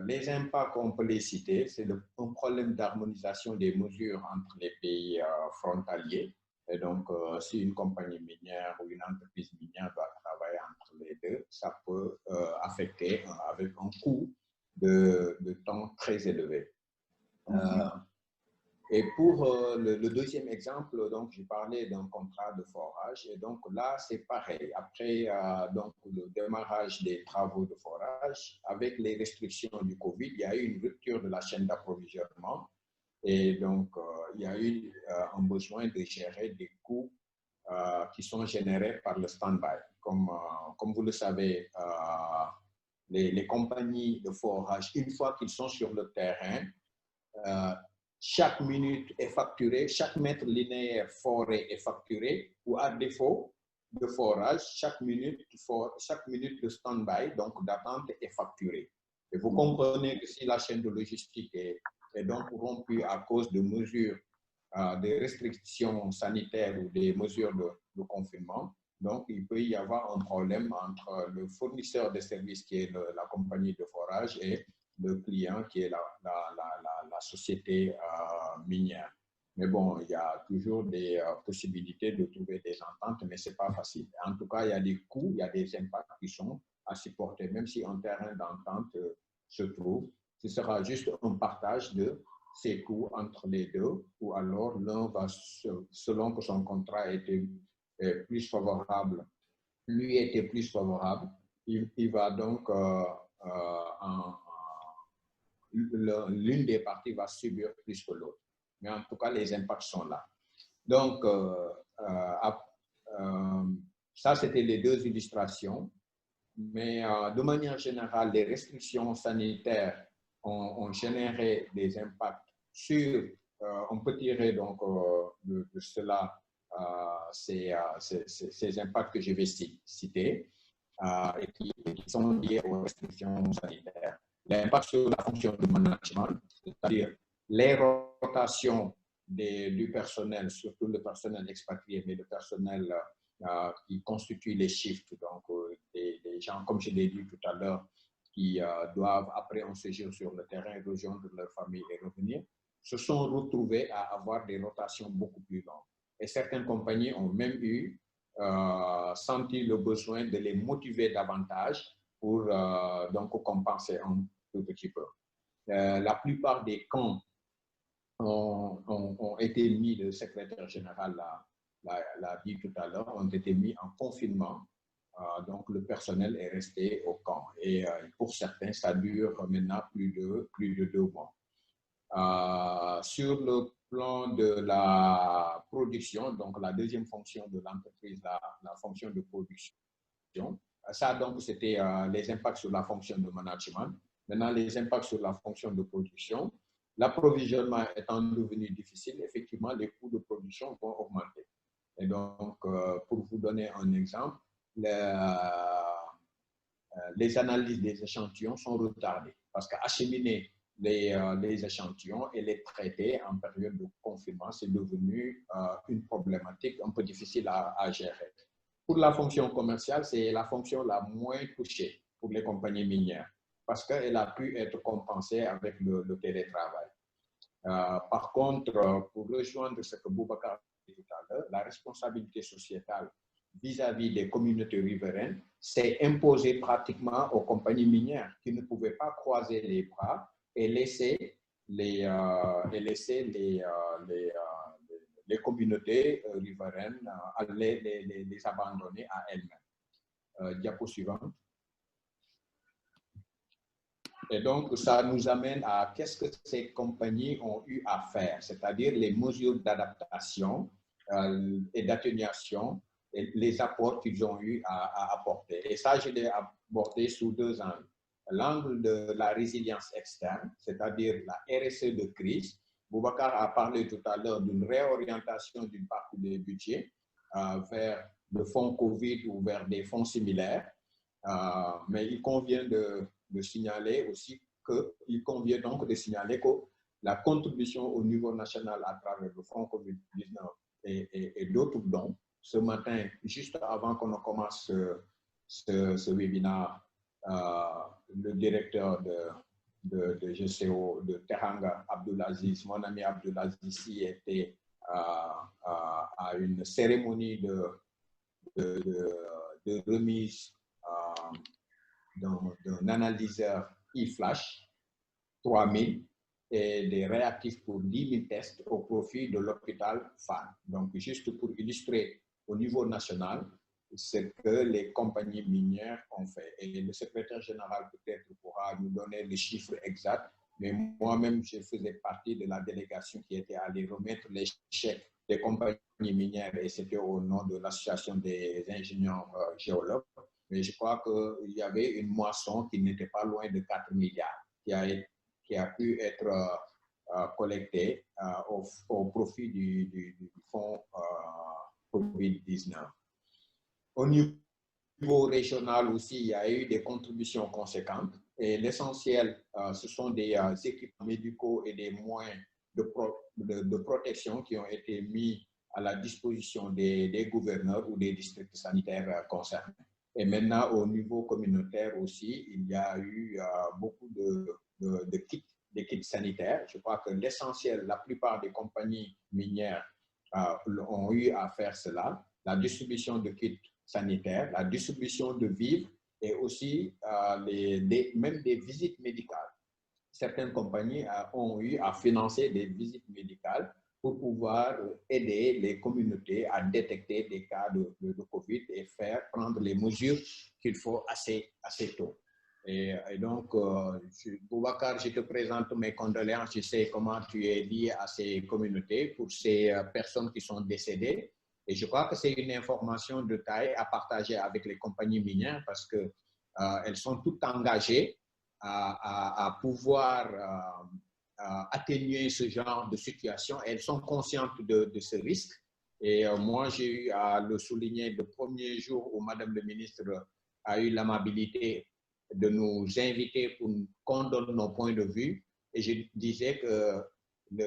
les impacts, on peut les citer, c'est un problème d'harmonisation des mesures entre les pays frontaliers. Et donc, si une compagnie minière ou une entreprise minière doit travailler entre les deux, ça peut affecter avec un coût de temps très élevé. Et pour le deuxième exemple, donc, j'ai parlé d'un contrat de forage. Et donc là, c'est pareil. Après donc, le démarrage des travaux de forage, avec les restrictions du Covid, il y a eu une rupture de la chaîne d'approvisionnement. Et donc, il y a eu un besoin de gérer des coûts qui sont générés par le stand-by. Comme vous le savez, les compagnies de forage, une fois qu'ils sont sur le terrain, chaque minute est facturée, chaque mètre linéaire foré est facturé, ou à défaut de forage, chaque minute de stand-by, donc d'attente, est facturée. Et vous comprenez que si la chaîne de logistique est donc rompue à cause de mesures, de restrictions sanitaires ou des mesures de confinement, donc il peut y avoir un problème entre le fournisseur de services qui est la compagnie de forage et le client qui est la société minière. Mais bon, il y a toujours des possibilités de trouver des ententes, mais ce n'est pas facile. En tout cas, il y a des coûts, il y a des impacts qui sont à supporter, même si un terrain d'entente se trouve. Ce sera juste un partage de ses coûts entre les deux, ou alors l'un va, selon que son contrat était plus favorable, lui était plus favorable, il va donc, l'une des parties va subir plus que l'autre. Mais en tout cas, les impacts sont là. Donc, ça, c'était les deux illustrations. Mais de manière générale, les restrictions sanitaires ont généré des impacts sur, on peut tirer donc de cela ces impacts que je vais citer et qui sont liés aux restrictions sanitaires. L'impact sur la fonction de management, c'est-à-dire les rotations du personnel, surtout le personnel expatrié, mais le personnel qui constituent les shifts, donc des gens, comme je l'ai dit tout à l'heure, qui doivent, après un séjour sur le terrain, rejoindre leur famille et revenir, se sont retrouvés à avoir des rotations beaucoup plus longues. Et certaines compagnies ont même eu senti le besoin de les motiver davantage pour donc compenser un tout petit peu. La plupart des camps ont été mis, le secrétaire général l'a dit tout à l'heure, ont été mis en confinement. Donc, le personnel est resté au camp. Et pour certains, ça dure maintenant plus de 2 mois. Sur le plan de la production, donc la deuxième fonction de l'entreprise, la fonction de production, ça, donc, c'était les impacts sur la fonction de management. Maintenant, les impacts sur la fonction de production. L'approvisionnement étant devenu difficile, effectivement, les coûts de production vont augmenter. Et donc, pour vous donner un exemple, les analyses des échantillons sont retardées parce qu'acheminer les échantillons et les traiter en période de confinement, c'est devenu une problématique un peu difficile à gérer. Pour la fonction commerciale, c'est la fonction la moins touchée pour les compagnies minières parce qu'elle a pu être compensée avec le télétravail. Par contre, pour rejoindre ce que Boubacar a dit tout à l'heure, la responsabilité sociétale vis-à-vis des communautés riveraines s'est imposée pratiquement aux compagnies minières qui ne pouvaient pas croiser les bras et laisser les communautés riveraines les abandonner à elles-mêmes. Diapo suivante. Et donc, ça nous amène à qu'est-ce que ces compagnies ont eu à faire, c'est-à-dire les mesures d'adaptation et d'atténuation et les apports qu'ils ont eu à apporter. Et ça, je l'ai abordé sous 2 angles. L'angle de la résilience externe, c'est-à-dire la RSE de crise. Boubacar a parlé tout à l'heure d'une réorientation d'une partie des budgets vers le fonds Covid ou vers des fonds similaires. Mais il convient de signaler aussi qu'il convient donc de signaler que la contribution au niveau national à travers le fonds Covid-19 et d'autres dons, ce matin, juste avant qu'on commence ce webinaire, le directeur de GCO de Teranga, Abdulaziz, mon ami Abdulaziz, ici était à une cérémonie de remise d'un analyseur e-flash 3000 et des réactifs pour 10 000 tests au profit de l'hôpital FAN. Donc, juste pour illustrer au niveau national ce que les compagnies minières ont fait. Et le secrétaire général peut-être pourra nous donner les chiffres exacts, mais moi-même, je faisais partie de la délégation qui était allée remettre les chèques des compagnies minières et c'était au nom de l'association des ingénieurs géologues. Mais je crois qu'il y avait une moisson qui n'était pas loin de 4 milliards qui a pu être collectée au profit du fonds Covid-19. Au niveau régional aussi, il y a eu des contributions conséquentes et l'essentiel, ce sont des équipements médicaux et des moyens de protection qui ont été mis à la disposition des gouverneurs ou des districts sanitaires concernés. Et maintenant, au niveau communautaire aussi, il y a eu beaucoup de kits sanitaires. Je crois que l'essentiel, la plupart des compagnies minières ont eu à faire cela. La distribution de kits sanitaires, la distribution de vivres et aussi même des visites médicales. Certaines compagnies ont eu à financer des visites médicales pour pouvoir aider les communautés à détecter des cas de COVID et prendre les mesures qu'il faut assez tôt. Et donc, Boubacar, je te présente mes condoléances. Je sais comment tu es lié à ces communautés pour ces personnes qui sont décédées. Et je crois que c'est une information de taille à partager avec les compagnies minières parce qu'elles sont toutes engagées à pouvoir atténuer ce genre de situation. Elles sont conscientes de ce risque. Et moi, j'ai eu à le souligner le premier jour où Madame le ministre a eu l'amabilité de nous inviter pour qu'on donne nos points de vue. Et je disais que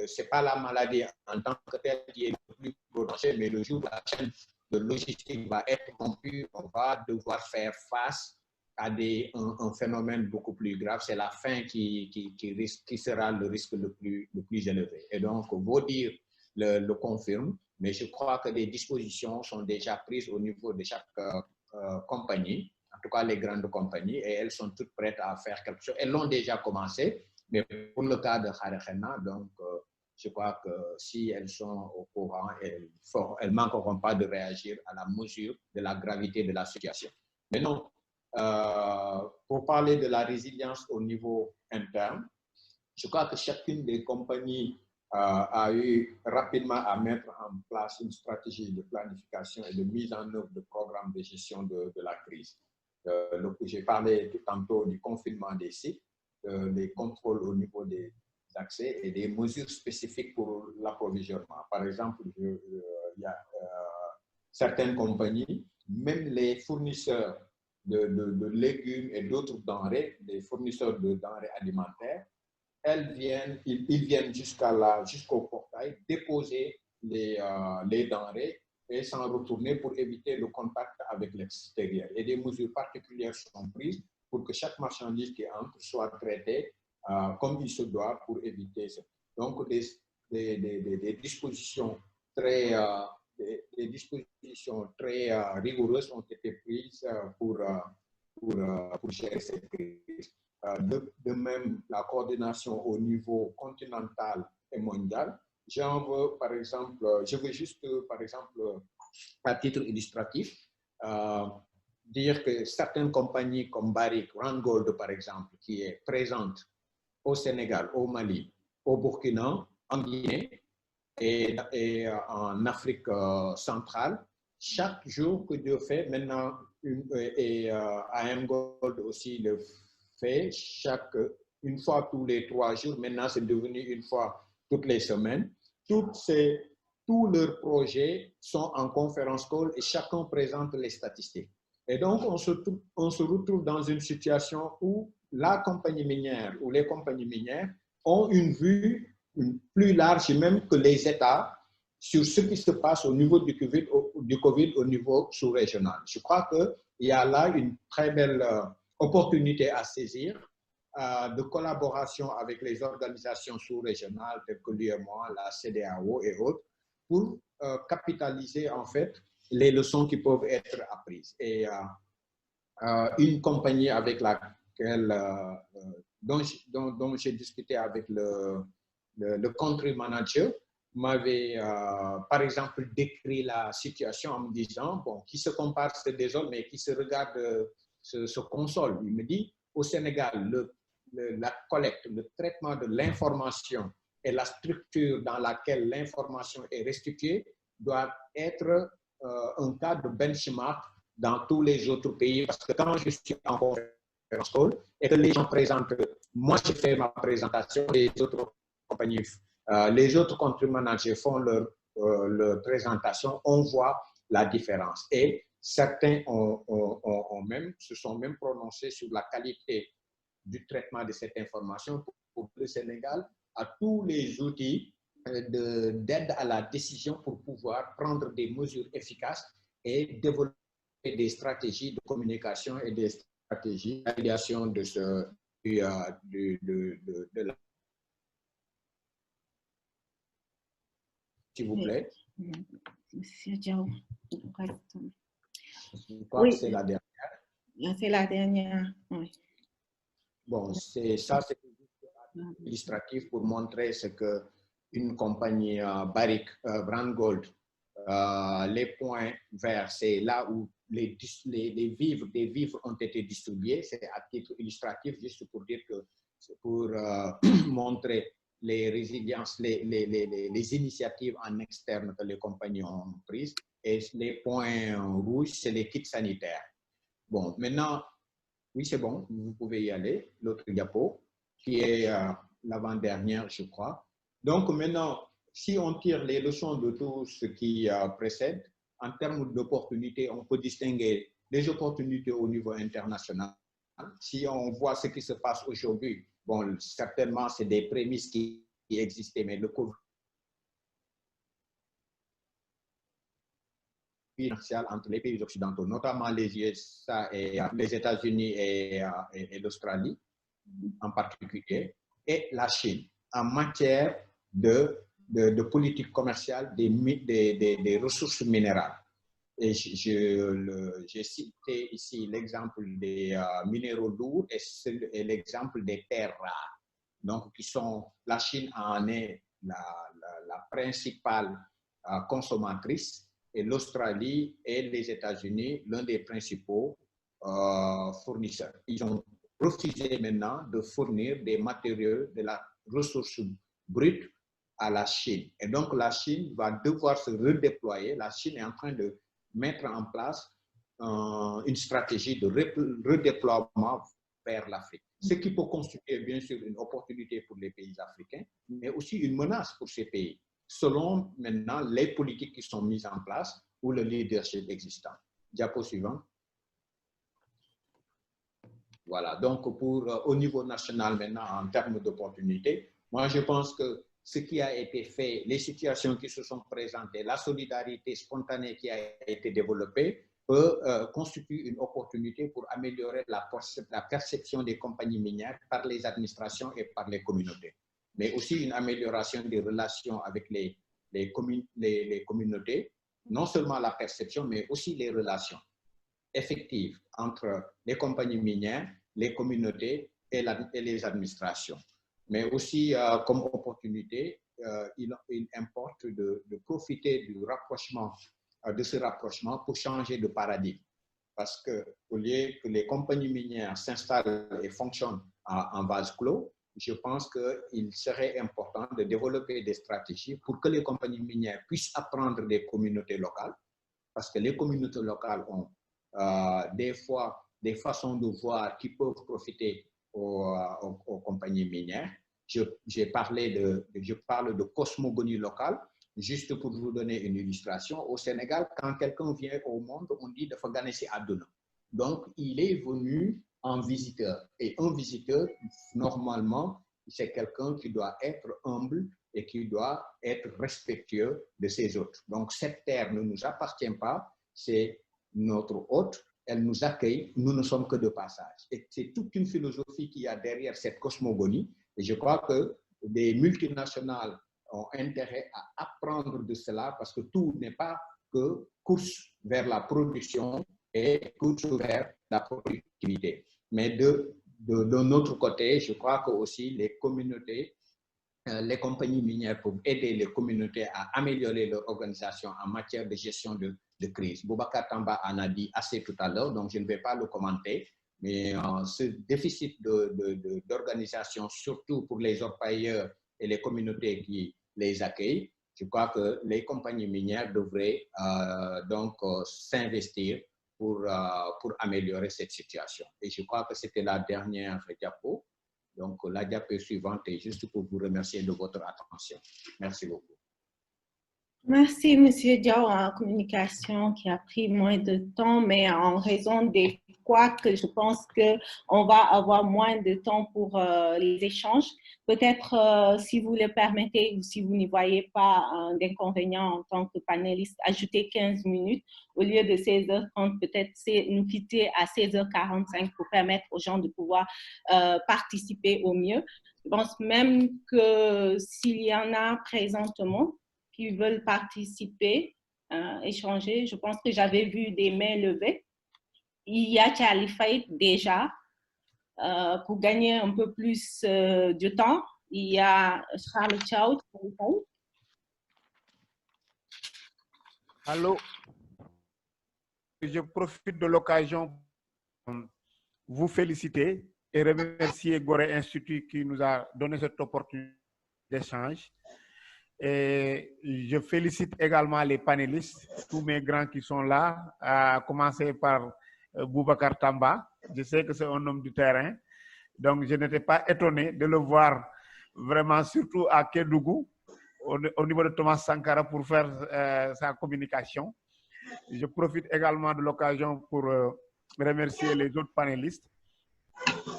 ce n'est pas la maladie en tant que telle qui est le plus gros danger, mais le jour où la chaîne de logistique va être rompue, on va devoir faire face à un phénomène beaucoup plus grave. C'est la faim qui sera le risque le plus élevé. Et donc, vos dires le confirment, mais je crois que des dispositions sont déjà prises au niveau de chaque compagnie, en tout cas les grandes compagnies, et elles sont toutes prêtes à faire quelque chose. Elles l'ont déjà commencé, mais pour le cas de Kharé-Khena, donc je crois que si elles sont au courant, elles ne manqueront pas de réagir à la mesure de la gravité de la situation. Mais non, pour parler de la résilience au niveau interne, je crois que chacune des compagnies a eu rapidement à mettre en place une stratégie de planification et de mise en œuvre de programmes de gestion de la crise. J'ai parlé tout tantôt du confinement des sites, des contrôles au niveau des accès et des mesures spécifiques pour l'approvisionnement. Par exemple, il y a certaines compagnies, même les fournisseurs de légumes et d'autres denrées, des fournisseurs de denrées alimentaires, ils viennent jusqu'au portail déposer les denrées et s'en retourner pour éviter le contact avec l'extérieur. Et des mesures particulières sont prises pour que chaque marchandise qui entre soit traitée comme il se doit pour éviter ça. Donc, des dispositions très rigoureuses ont été prises pour gérer cette crise. De même, la coordination au niveau continental et mondial. Je veux juste, par exemple, à titre illustratif, dire que certaines compagnies comme Barrick, Randgold, par exemple, qui est présente au Sénégal, au Mali, au Burkina, en Guinée et en Afrique centrale, chaque jour que Dieu fait, maintenant, AM Gold aussi le fait, une fois tous les 3 jours, maintenant c'est devenu une fois toutes les semaines. Tous leurs projets sont en conférence call et chacun présente les statistiques. Et donc, on se retrouve dans une situation où la compagnie minière ou les compagnies minières ont une vue plus large même que les États sur ce qui se passe au niveau du COVID au niveau sous-régional. Je crois qu'il y a là une très belle opportunité à saisir de collaboration avec les organisations sous-régionales telles que l'UEMOA, la CEDEAO et autres pour capitaliser en fait les leçons qui peuvent être apprises. Et une compagnie avec laquelle dont j'ai discuté avec le country manager m'avait par exemple décrit la situation en me disant bon, qui se compare c'est des hommes mais qui se regardent se consolent. Il me dit au Sénégal la collecte, le traitement de l'information et la structure dans laquelle l'information est restituée doit être un cas de benchmark dans tous les autres pays, parce que quand je suis en conférence call et que les gens présentent, moi je fais ma présentation, les autres compagnies, les autres country managers font leur présentation, on voit la différence. Et certains se sont même prononcés sur la qualité du traitement de cette information pour le Sénégal a tous les outils d'aide à la décision pour pouvoir prendre des mesures efficaces et développer des stratégies de communication et des stratégies d'amélioration de la... S'il vous plaît. Monsieur Diaw. Je crois que c'est la dernière. C'est la dernière. Oui. Bon, c'est illustratif pour montrer ce que une compagnie Barrick, Brand Gold, les points verts, c'est là où des vivres ont été distribués. C'est à titre illustratif, juste pour dire que c'est pour montrer les résiliences, les initiatives en externe que les compagnies ont prises. Et les points rouges, c'est les kits sanitaires. Bon, maintenant, oui, c'est bon, vous pouvez y aller. L'autre diapo, qui est l'avant-dernière, je crois. Donc maintenant, si on tire les leçons de tout ce qui précède, en termes d'opportunités, on peut distinguer les opportunités au niveau international. Si on voit ce qui se passe aujourd'hui, bon, certainement, c'est des prémices qui existaient, mais le Covid financière entre les pays occidentaux, notamment les USA et les États-Unis et l'Australie en particulier, et la Chine en matière de politique commerciale des ressources minérales. Et j'ai cité ici l'exemple des minéraux lourds et l'exemple des terres rares. Donc, la Chine en est la principale consommatrice, et l'Australie et les États-Unis l'un des principaux fournisseurs. Ils ont refusé maintenant de fournir des matériaux de la ressource brute à la Chine. Et donc, la Chine va devoir se redéployer. La Chine est en train de mettre en place une stratégie de redéploiement vers l'Afrique. Ce qui peut constituer bien sûr une opportunité pour les pays africains, mais aussi une menace pour ces pays, selon maintenant les politiques qui sont mises en place ou le leadership existant. Diapo suivant. Voilà, donc au niveau national maintenant, en termes d'opportunités, moi je pense que ce qui a été fait, les situations qui se sont présentées, la solidarité spontanée qui a été développée, constitue une opportunité pour améliorer la perception des compagnies minières par les administrations et par les communautés, mais aussi une amélioration des relations avec les communautés, non seulement la perception, mais aussi les relations effectives entre les compagnies minières, les communautés et les administrations. Mais aussi, comme opportunité, il importe de profiter de ce rapprochement pour changer de paradigme. Parce qu'au lieu que les compagnies minières s'installent et fonctionnent en vase clos, je pense qu'il serait important de développer des stratégies pour que les compagnies minières puissent apprendre des communautés locales, parce que les communautés locales ont des fois des façons de voir qui peuvent profiter aux compagnies minières. Je parle de cosmogonie locale, juste pour vous donner une illustration. Au Sénégal, quand quelqu'un vient au monde, on dit de faire gagner ses adonnes. Donc, il est venu en visiteur. Et un visiteur, normalement, c'est quelqu'un qui doit être humble et qui doit être respectueux de ses autres. Donc, cette terre ne nous appartient pas, c'est notre hôte, elle nous accueille, nous ne sommes que de passage. Et c'est toute une philosophie qu'il y a derrière cette cosmogonie. Et je crois que des multinationales ont intérêt à apprendre de cela, parce que tout n'est pas que course vers la production et course vers la productivité. Mais d'un autre côté, je crois que aussi les communautés, les compagnies minières peuvent aider les communautés à améliorer leur organisation en matière de gestion de crise. Boubacar Tamba en a dit assez tout à l'heure, donc je ne vais pas le commenter, mais ce déficit d'organisation, surtout pour les orpailleurs et les communautés qui les accueillent, je crois que les compagnies minières devraient donc s'investir pour améliorer cette situation. Et je crois que c'était la dernière diapo. Donc, la diapo suivante est juste pour vous remercier de votre attention. Merci beaucoup. Merci, M. Diaw, en communication qui a pris moins de temps, mais en raison des quoi que je pense qu'on va avoir moins de temps pour les échanges. Peut-être, si vous le permettez ou si vous n'y voyez pas d'inconvénient en tant que panéliste, ajouter 15 minutes au lieu de 16h30, peut-être nous quitter à 16h45 pour permettre aux gens de pouvoir participer au mieux. Je pense même que s'il y en a présentement qui veulent participer, échanger, je pense que j'avais vu des mains levées. il y a Charlie Faye déjà, pour gagner un peu plus de temps. Il y a Charles Chow. Allô, je profite de l'occasion pour vous féliciter et remercier Gorée Institut qui nous a donné cette opportunité d'échange. Et je félicite également les panélistes, tous mes grands qui sont là, à commencer par Boubacar Tamba. Je sais que c'est un homme du terrain, donc je n'étais pas étonné de le voir vraiment, surtout à Kédougou, au niveau de Thomas Sankara pour faire sa communication. Je profite également de l'occasion pour remercier les autres panélistes.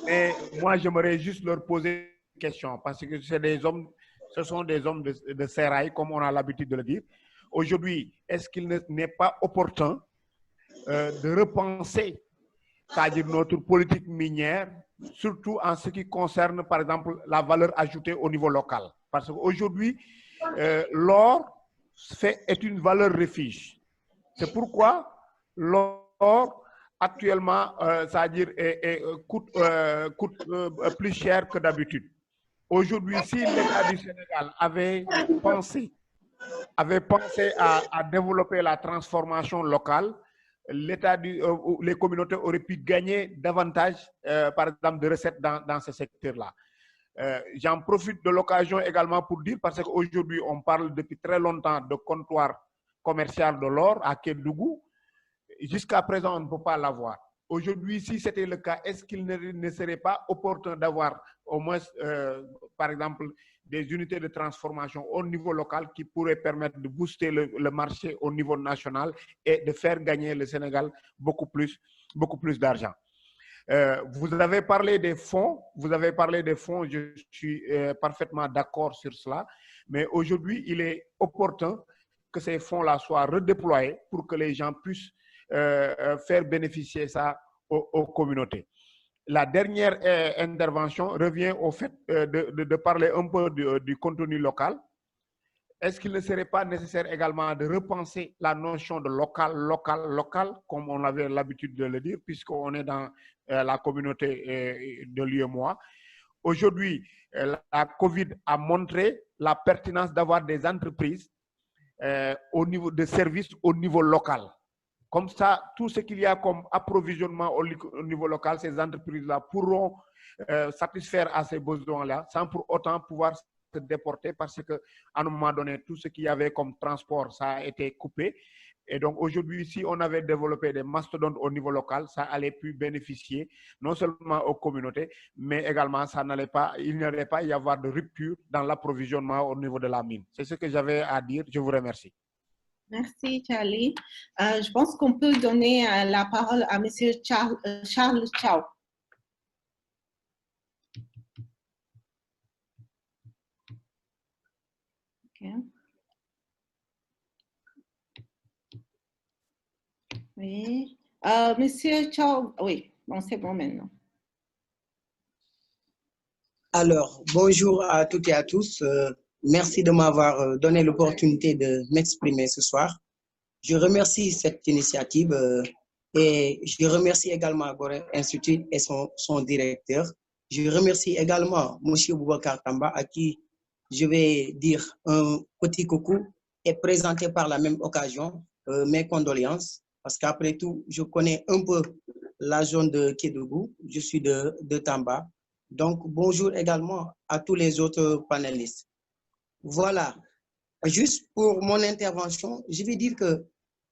Et moi, j'aimerais juste leur poser une question parce que c'est des hommes, ce sont des hommes de sérail, comme on a l'habitude de le dire. Aujourd'hui, est-ce qu'il n'est pas opportun de repenser, c'est-à-dire notre politique minière, surtout en ce qui concerne, par exemple, la valeur ajoutée au niveau local? Parce qu'aujourd'hui, l'or est une valeur refuge. C'est pourquoi l'or, actuellement, c'est-à-dire coûte plus cher que d'habitude. Aujourd'hui, si l'État du Sénégal avait pensé à développer la transformation locale, les communautés auraient pu gagner davantage, par exemple, de recettes dans ce secteur-là. J'en profite de l'occasion également pour dire, parce qu'aujourd'hui, on parle depuis très longtemps de comptoir commercial de l'or à Kédougou. Jusqu'à présent, on ne peut pas l'avoir. Aujourd'hui, si c'était le cas, est-ce qu'il ne serait pas opportun d'avoir au moins, par exemple, des unités de transformation au niveau local qui pourraient permettre de booster le marché au niveau national et de faire gagner le Sénégal beaucoup plus d'argent? Vous avez parlé des fonds, je suis parfaitement d'accord sur cela, mais aujourd'hui, il est opportun que ces fonds-là soient redéployés pour que les gens puissent faire bénéficier ça aux communautés. La dernière intervention revient au fait de parler un peu du contenu local. Est-ce qu'il ne serait pas nécessaire également de repenser la notion de local, comme on avait l'habitude de le dire, puisqu'on est dans la communauté de l'UEMOA? Aujourd'hui, la COVID a montré la pertinence d'avoir des entreprises au niveau de services au niveau local. Comme ça, tout ce qu'il y a comme approvisionnement au niveau local, ces entreprises-là pourront satisfaire à ces besoins-là sans pour autant pouvoir se déporter parce qu'à un moment donné, tout ce qu'il y avait comme transport, ça a été coupé. Et donc aujourd'hui, si on avait développé des mastodontes au niveau local, ça allait plus bénéficier non seulement aux communautés, mais également il n'allait pas y avoir de rupture dans l'approvisionnement au niveau de la mine. C'est ce que j'avais à dire. Je vous remercie. Merci, Charlie. Je pense qu'on peut donner la parole à M. Charles Chow. Okay. Oui. Monsieur Chow, oui, bon, c'est bon maintenant. Alors, bonjour à toutes et à tous. Merci de m'avoir donné l'opportunité de m'exprimer ce soir. Je remercie cette initiative et je remercie également Gorée Institut et son directeur. Je remercie également M. Boubacar Tamba à qui je vais dire un petit coucou et présenter par la même occasion mes condoléances parce qu'après tout, je connais un peu la zone de Kédougou. Je suis de Tamba. Donc, bonjour également à tous les autres panélistes. Voilà, juste pour mon intervention, je vais dire que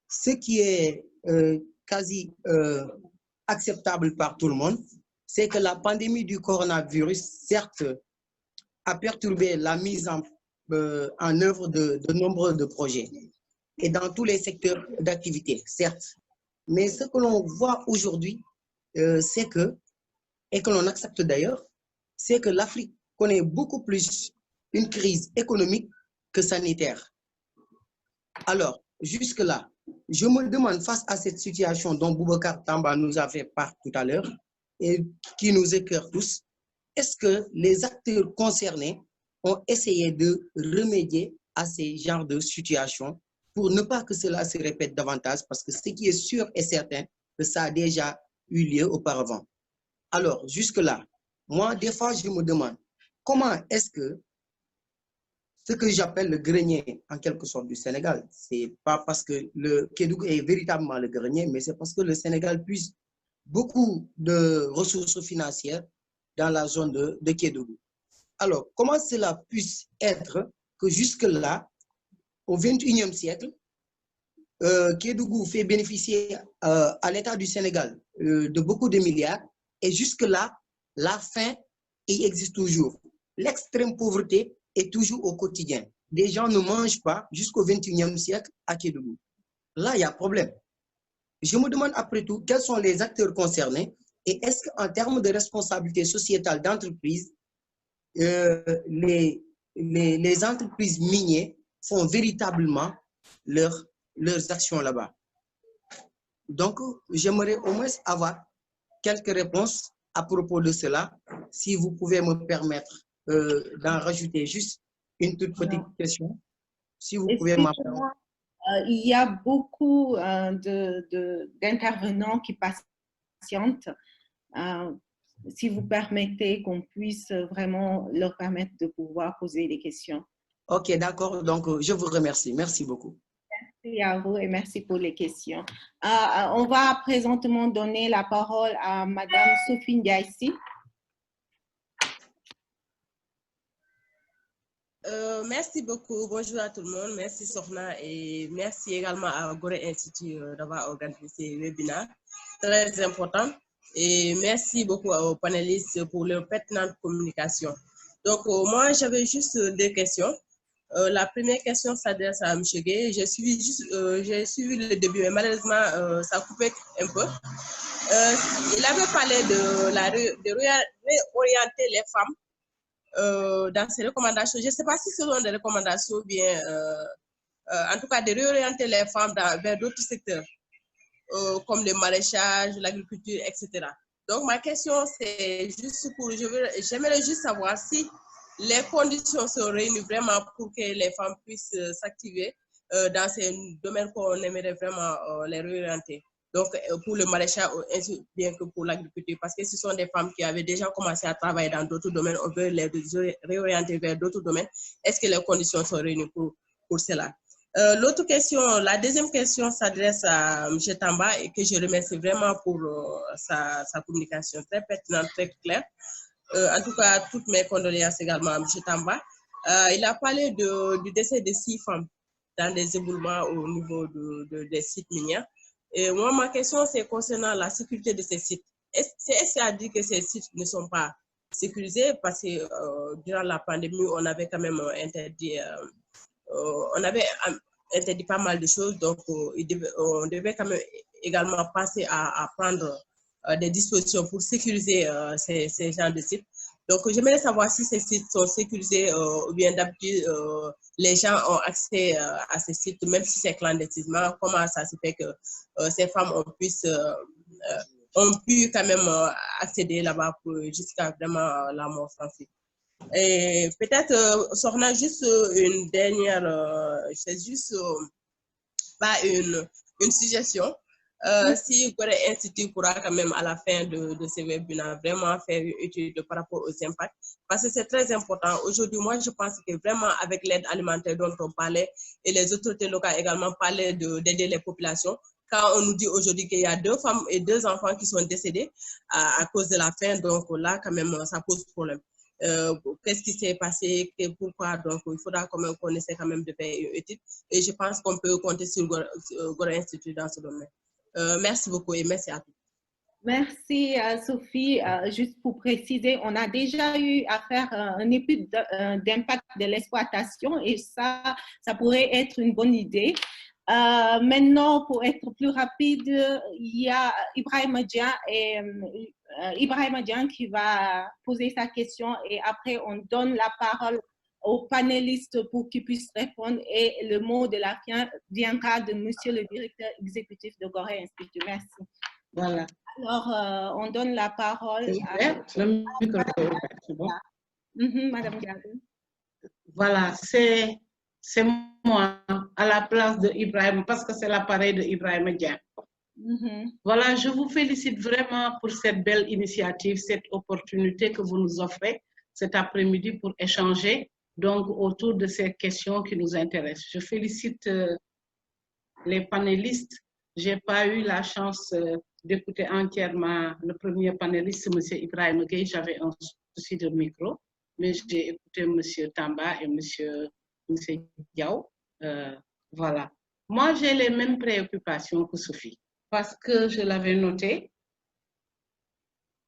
ce qui est quasi acceptable par tout le monde, c'est que la pandémie du coronavirus, certes, a perturbé la mise en œuvre de nombreux projets et dans tous les secteurs d'activité, certes. Mais ce que l'on voit aujourd'hui, c'est que, et que l'on accepte d'ailleurs, c'est que l'Afrique connaît beaucoup plus une crise économique que sanitaire. Alors, jusque-là, je me demande, face à cette situation dont Boubacar Tamba nous a fait part tout à l'heure et qui nous écœure tous, est-ce que les acteurs concernés ont essayé de remédier à ces genres de situations pour ne pas que cela se répète davantage? Parce que ce qui est sûr et certain, que ça a déjà eu lieu auparavant. Alors, jusque-là, moi, des fois, je me demande comment est-ce que ce que j'appelle le grenier, en quelque sorte, du Sénégal, c'est pas parce que le Kédougou est véritablement le grenier, mais c'est parce que le Sénégal puise beaucoup de ressources financières dans la zone de Kédougou. Alors, comment cela puisse être que jusque-là, au XXIe siècle, Kédougou fait bénéficier à l'État du Sénégal de beaucoup de milliards et jusque-là, la faim y existe toujours. L'extrême pauvreté est toujours au quotidien. Des gens ne mangent pas jusqu'au XXIe siècle à Kédougou. Là, il y a problème. Je me demande après tout quels sont les acteurs concernés et est-ce qu'en termes de responsabilité sociétale d'entreprise, les entreprises minières font véritablement leurs actions là-bas. Donc, j'aimerais au moins avoir quelques réponses à propos de cela, si vous pouvez me permettre d'en rajouter juste une toute petite question. Si vous pouvez m'apprendre. Il y a beaucoup d'intervenants qui patientent. Si vous permettez qu'on puisse vraiment leur permettre de pouvoir poser des questions. Ok, d'accord. Donc, je vous remercie. Merci beaucoup. Merci à vous et merci pour les questions. On va présentement donner la parole à Madame Sophie Ndiaye. Merci beaucoup. Bonjour à tout le monde. Merci Sokhna et merci également à Gorée Institute d'avoir organisé ce webinaire très important. Et merci beaucoup aux panélistes pour leur pertinente communication. Donc, moi, j'avais juste deux questions. La première question s'adresse à M. Gueye. J'ai suivi le début, mais malheureusement, ça coupait un peu. Il avait parlé de réorienter les femmes dans ces recommandations. Je ne sais pas si ce sont des recommandations ou bien, en tout cas, de réorienter les femmes vers d'autres secteurs, comme le maraîchage, l'agriculture, etc. Donc, ma question, c'est juste j'aimerais juste savoir si les conditions sont réunies vraiment pour que les femmes puissent s'activer dans ces domaines qu'on aimerait vraiment les réorienter. Donc, pour le maraîchage, ainsi bien que pour l'agriculture, parce que ce sont des femmes qui avaient déjà commencé à travailler dans d'autres domaines, on veut les réorienter vers d'autres domaines. Est-ce que les conditions sont réunies pour cela? L'autre question, la deuxième question s'adresse à M. Tamba et que je remercie vraiment pour sa communication très pertinente, très claire. En tout cas, toutes mes condoléances également à M. Tamba. Il a parlé du décès de 6 femmes dans des éboulements au niveau des sites miniers. Et moi, ma question, c'est concernant la sécurité de ces sites. Est-ce à dire que ces sites ne sont pas sécurisés parce que durant la pandémie, on avait quand même interdit pas mal de choses, donc on devait quand même également passer à prendre des dispositions pour sécuriser ces genres de sites. Donc, j'aimerais savoir si ces sites sont sécurisés ou bien d'habitude, les gens ont accès à ces sites, même si c'est clandestinement. Comment ça se fait que ces femmes ont pu quand même accéder là-bas jusqu'à vraiment la mort franchie. Et peut-être, Sorna, juste une dernière, c'est juste pas une suggestion. Si Gorée Institut pourra quand même à la fin de ce webinaire vraiment faire une étude par rapport aux impacts, parce que c'est très important. Aujourd'hui, moi, je pense que vraiment avec l'aide alimentaire dont on parlait et les autorités locales également parlaient d'aider les populations, quand on nous dit aujourd'hui qu'il y a 2 femmes et 2 enfants qui sont décédés à cause de la faim, donc là, quand même, ça pose problème. Qu'est-ce qui s'est passé, pourquoi, donc il faudra qu'on essaie quand même de faire une étude et je pense qu'on peut compter sur Gorée Institut dans ce domaine. Merci beaucoup et merci à tous. Merci Sophie. Juste pour préciser, on a déjà eu à faire une étude d'impact de l'exploitation et ça pourrait être une bonne idée. Maintenant, pour être plus rapide, il y a Ibrahima Dian qui va poser sa question et après on donne la parole aux panélistes pour qu'ils puissent répondre et le mot de la fin viendra de Monsieur le directeur exécutif de Gorée Institut. Merci. Voilà. Alors, on donne la parole à... Le micro est ouvert, c'est bon? Madame Diallo. Voilà, c'est moi à la place de Ibrahim parce que c'est l'appareil de Ibrahima Dian. Voilà, je vous félicite vraiment pour cette belle initiative, cette opportunité que vous nous offrez cet après-midi pour échanger donc autour de ces questions qui nous intéressent. Je félicite les panélistes. Je n'ai pas eu la chance d'écouter entièrement le premier panéliste, M. Ibrahim Gueye. J'avais un souci de micro, mais j'ai écouté M. Tamba et M. Diao. Voilà. Moi, j'ai les mêmes préoccupations que Sophie, parce que je l'avais noté.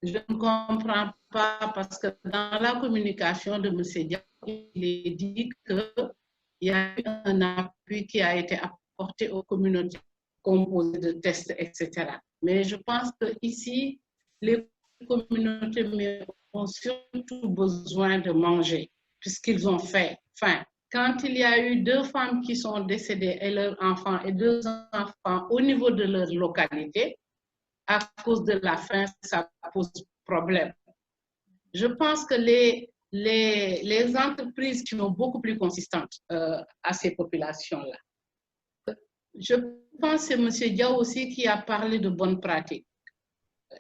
Je ne comprends pas, parce que dans la communication de M. Diao, il est dit qu'il y a eu un appui qui a été apporté aux communautés composées de tests, etc. Mais je pense qu'ici, les communautés ont surtout besoin de manger, puisqu'ils ont faim. Quand il y a eu 2 femmes qui sont décédées et leurs enfants et 2 enfants au niveau de leur localité, à cause de la faim, ça pose problème. Je pense que les entreprises qui sont beaucoup plus consistantes à ces populations-là, je pense que c'est M. Diao aussi qui a parlé de bonnes pratiques,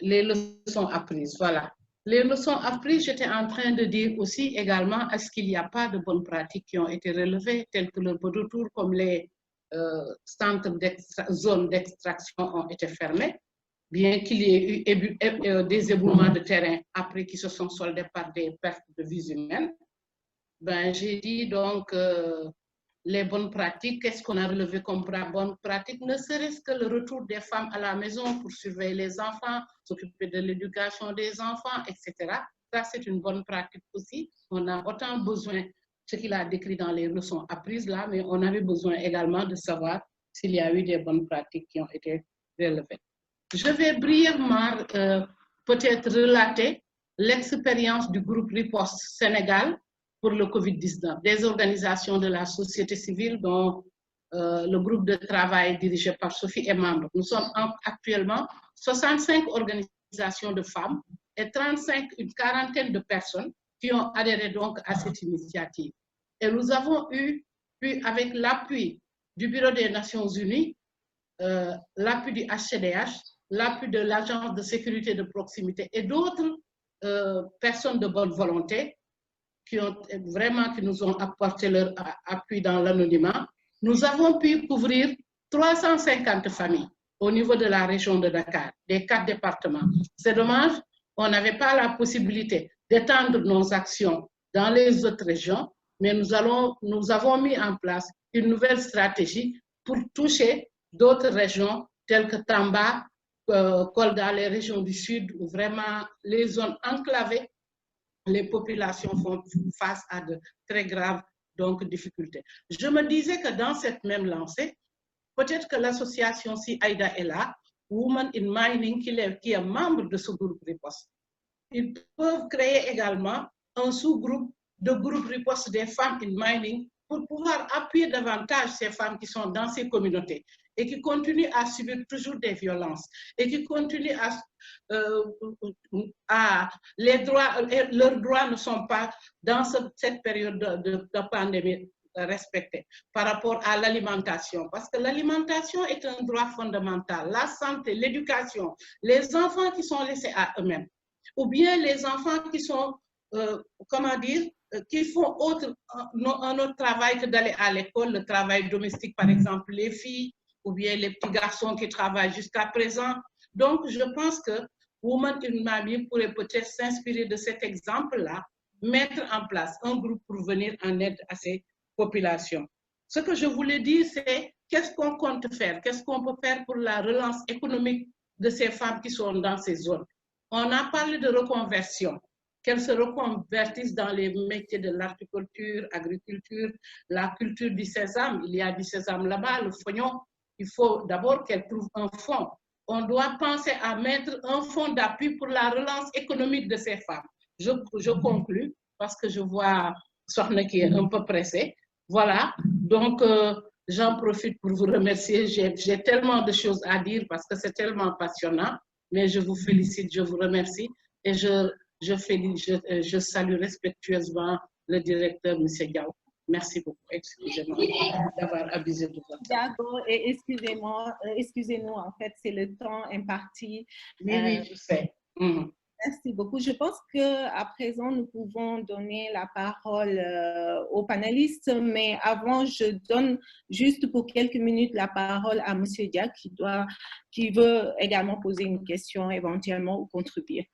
les leçons apprises, voilà. Les leçons apprises, j'étais en train de dire aussi également, est-ce qu'il n'y a pas de bonnes pratiques qui ont été relevées, telles que le retour, comme les centres zones d'extraction ont été fermés, bien qu'il y ait eu des éboulements de terrain après qui se sont soldés par des pertes de vies humaines. Ben, j'ai dit donc les bonnes pratiques, qu'est-ce qu'on a relevé comme bonnes pratiques, ne serait-ce que le retour des femmes à la maison pour surveiller les enfants, s'occuper de l'éducation des enfants, etc. Ça, c'est une bonne pratique aussi. On a autant besoin, ce qu'il a décrit dans les leçons apprises là, mais on avait besoin également de savoir s'il y a eu des bonnes pratiques qui ont été relevées. Je vais brièvement peut-être relater l'expérience du groupe Riposte Sénégal pour le Covid-19, des organisations de la société civile dont le groupe de travail dirigé par Sophie est membre. Nous sommes actuellement 65 organisations de femmes et une quarantaine de personnes qui ont adhéré donc à cette initiative. Et nous avons eu, avec l'appui du Bureau des Nations Unies, l'appui du HCDH, l'appui de l'Agence de sécurité de proximité et d'autres personnes de bonne volonté qui nous ont apporté leur appui dans l'anonymat. Nous avons pu couvrir 350 familles au niveau de la région de Dakar, des 4 départements. C'est dommage, on n'avait pas la possibilité d'étendre nos actions dans les autres régions, mais nous avons mis en place une nouvelle stratégie pour toucher d'autres régions telles que Tamba, Kolda, les régions du Sud, où vraiment les zones enclavées, les populations font face à de très graves difficultés. Je me disais que dans cette même lancée, peut-être que l'association, si Aïda est là, Women in Mining, qui est membre de ce groupe Riposte, ils peuvent créer également un sous-groupe de groupe Riposte des femmes in mining pour pouvoir appuyer davantage ces femmes qui sont dans ces communautés et qui continuent à subir toujours des violences et qui continuent leurs droits ne sont pas dans cette période de pandémie respectés par rapport à l'alimentation, parce que l'alimentation est un droit fondamental, la santé, l'éducation, les enfants qui sont laissés à eux-mêmes, ou bien les enfants qui sont, qui font un autre travail que d'aller à l'école, le travail domestique, par exemple, les filles, ou bien les petits garçons qui travaillent jusqu'à présent. Donc, je pense que Women in Mining pourrait peut-être s'inspirer de cet exemple-là, mettre en place un groupe pour venir en aide à ces populations. Ce que je voulais dire, c'est qu'est-ce qu'on compte faire, qu'est-ce qu'on peut faire pour la relance économique de ces femmes qui sont dans ces zones. On a parlé de reconversion, qu'elles se reconvertissent dans les métiers de l'horticulture, agriculture, la culture du sésame. Il y a du sésame là-bas, le fognon. Il faut d'abord qu'elles trouvent un fonds. On doit penser à mettre un fonds d'appui pour la relance économique de ces femmes. Je conclus parce que je vois Sohna qui est un peu pressée. Voilà, donc j'en profite pour vous remercier. J'ai tellement de choses à dire parce que c'est tellement passionnant, mais je vous félicite, je vous remercie et je salue respectueusement le directeur, M. Diao. Merci beaucoup. Excusez-moi d'avoir abusé de votre temps. D'accord, et excusez-nous, en fait, c'est le temps imparti. Oui, je sais. Merci beaucoup. Je pense qu'à présent, nous pouvons donner la parole aux panélistes, mais avant, je donne juste pour quelques minutes la parole à M. Dia qui veut également poser une question éventuellement ou contribuer.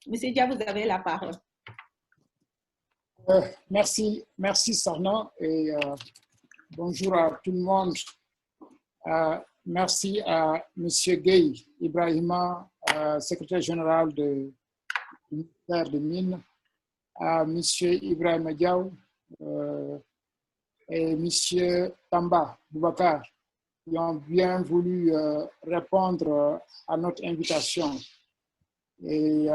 M. Dia, vous avez la parole. Merci Sorna, et bonjour à tout le monde. Merci à M. Gueye Ibrahima, secrétaire général du ministère des Mines, à M. Ibrahima Diaw et M. Tamba Boubacar, qui ont bien voulu répondre à notre invitation. Et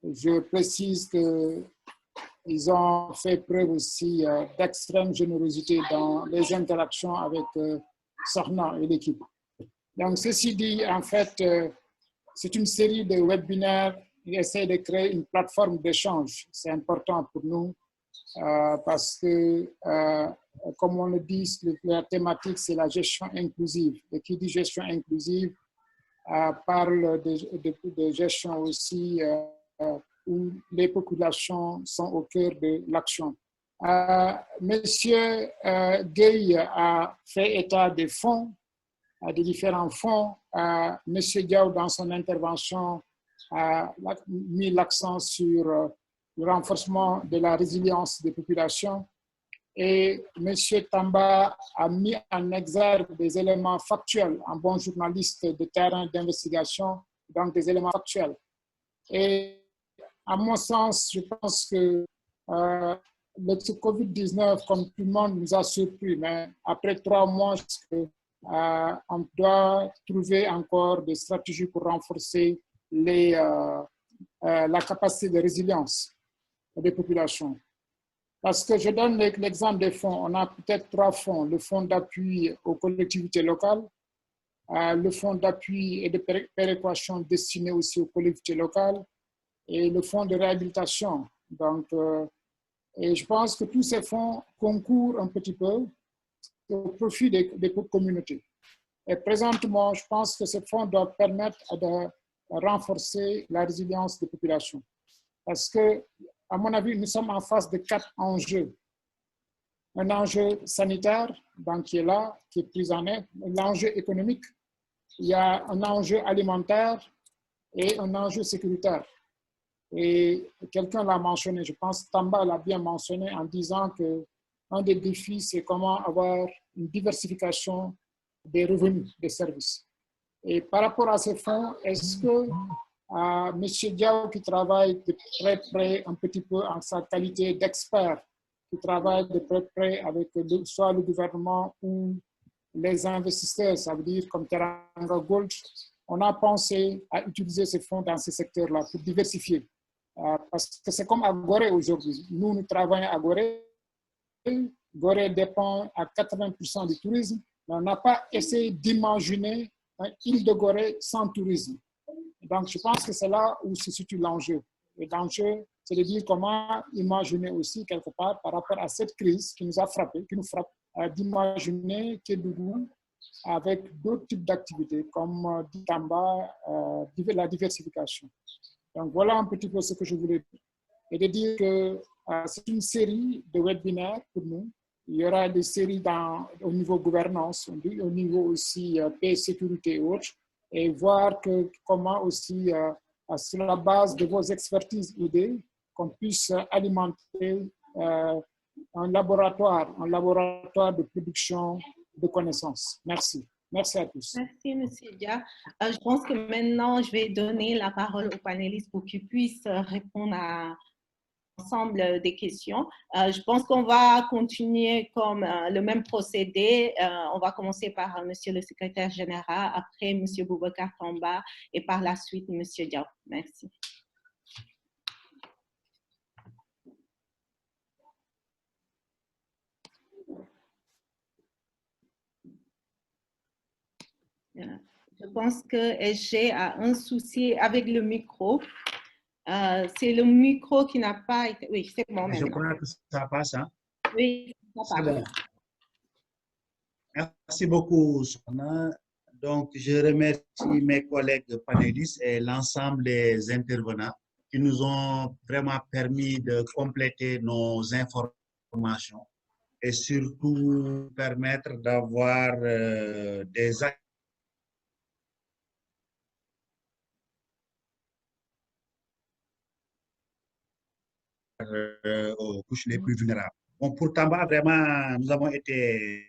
je précise qu'ils ont fait preuve aussi d'extrême générosité dans les interactions avec Sorna et l'équipe. Donc, ceci dit, en fait, c'est une série de webinaires qui essaie de créer une plateforme d'échange. C'est important pour nous parce que, comme on le dit, la thématique, c'est la gestion inclusive. Et qui dit gestion inclusive parle de gestion aussi où les populations sont au cœur de l'action. Monsieur Gueye a fait état des fonds, des différents fonds. Monsieur Diaw, dans son intervention, a mis l'accent sur le renforcement de la résilience des populations. Et monsieur Tamba a mis en exergue des éléments factuels, un bon journaliste de terrain d'investigation, donc des éléments factuels. Et à mon sens, je pense que le COVID-19, comme tout le monde, nous a surpris, mais après 3 mois, on doit trouver encore des stratégies pour renforcer la capacité de résilience des populations. Parce que je donne l'exemple des fonds. On a peut-être 3 fonds. Le fonds d'appui aux collectivités locales, le fonds d'appui et de péréquation destiné aussi aux collectivités locales, et le fonds de réhabilitation. Donc, et je pense que tous ces fonds concourent un petit peu au profit des communautés. Et présentement, je pense que ces fonds doivent permettre de renforcer la résilience des populations. Parce que, à mon avis, nous sommes en face de 4 enjeux. Un enjeu sanitaire, donc, qui est là, qui est pris en aide. L'enjeu économique, il y a un enjeu alimentaire et un enjeu sécuritaire. Et quelqu'un l'a mentionné, je pense Tamba l'a bien mentionné en disant qu'un des défis, c'est comment avoir une diversification des revenus des services. Et par rapport à ces fonds, est-ce que M. Diaw, qui travaille de très près, un petit peu en sa qualité d'expert, qui travaille de très près avec soit le gouvernement ou les investisseurs, ça veut dire comme Teranga Gold, on a pensé à utiliser ces fonds dans ces secteurs-là pour diversifier. Parce que c'est comme à Gorée aujourd'hui. Nous travaillons à Gorée. Gorée dépend à 80% du tourisme. Mais on n'a pas essayé d'imaginer une île de Gorée sans tourisme. Donc, je pense que c'est là où se situe l'enjeu. Et l'enjeu, c'est de dire comment imaginer aussi quelque part par rapport à cette crise qui nous a frappé, qui nous frappe, d'imaginer Kédougou avec d'autres types d'activités comme Tamba, la diversification. Donc, voilà un petit peu ce que je voulais dire. Et de dire que c'est une série de webinaires pour nous. Il y aura des séries au niveau gouvernance, au niveau aussi paix et sécurité et autres, et voir comment aussi, sur la base de vos expertises idées, qu'on puisse alimenter un laboratoire de production de connaissances. Merci. Merci à tous. Merci, M. Dia. Je pense que maintenant, je vais donner la parole aux panélistes pour qu'ils puissent répondre à l'ensemble des questions. Je pense qu'on va continuer comme le même procédé. On va commencer par M. le secrétaire général, après M. Boubacar Tamba et par la suite M. Diaw. Merci. Je pense que SG a un souci avec le micro. C'est le micro qui n'a pas été... Oui, c'est bon maintenant. Je crois que ça passe. Hein? Oui, C'est bon. Merci beaucoup, Sona. Donc, je remercie mes collègues panélistes et l'ensemble des intervenants qui nous ont vraiment permis de compléter nos informations et surtout permettre d'avoir des actes aux couches les plus vulnérables. Bon, pour Tamba, vraiment, nous avons été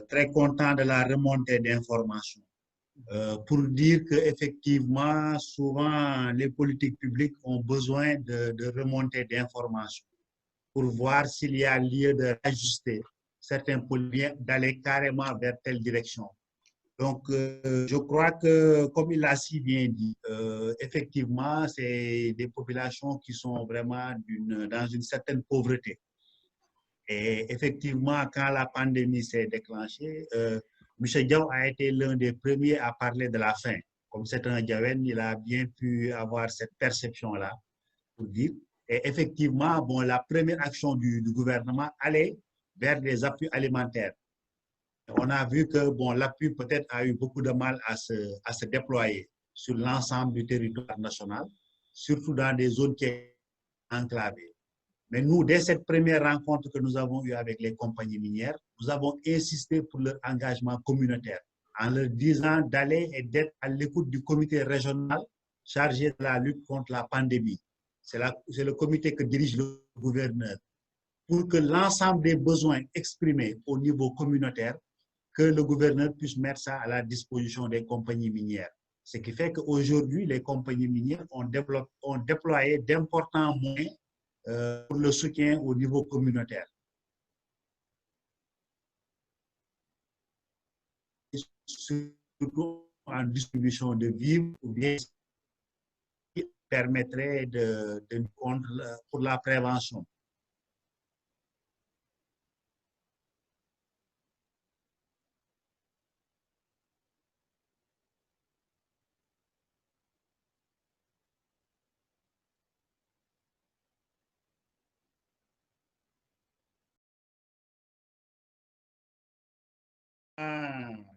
très contents de la remontée d'informations. Pour dire qu'effectivement, souvent, les politiques publiques ont besoin de remontées d'informations pour voir s'il y a lieu d'ajuster certains politiques, d'aller carrément vers telle direction. Donc, je crois que, comme il l'a si bien dit, effectivement, c'est des populations qui sont vraiment dans une certaine pauvreté. Et effectivement, quand la pandémie s'est déclenchée, M. Diaw a été l'un des premiers à parler de la faim. Comme c'est un Diawen, il a bien pu avoir cette perception-là pour dire. Et effectivement, bon, la première action du gouvernement allait vers des appuis alimentaires. On a vu que bon, l'appui peut-être a eu beaucoup de mal à se déployer sur l'ensemble du territoire national, surtout dans des zones qui sont enclavées. Mais nous, dès cette première rencontre que nous avons eue avec les compagnies minières, nous avons insisté pour leur engagement communautaire en leur disant d'aller et d'être à l'écoute du comité régional chargé de la lutte contre la pandémie. C'est le comité que dirige le gouverneur pour que l'ensemble des besoins exprimés au niveau communautaire, que le gouverneur puisse mettre ça à la disposition des compagnies minières. Ce qui fait qu'aujourd'hui, les compagnies minières ont déployé d'importants moyens pour le soutien au niveau communautaire. Surtout en distribution de vivres ou bien qui permettrait de pour la prévention.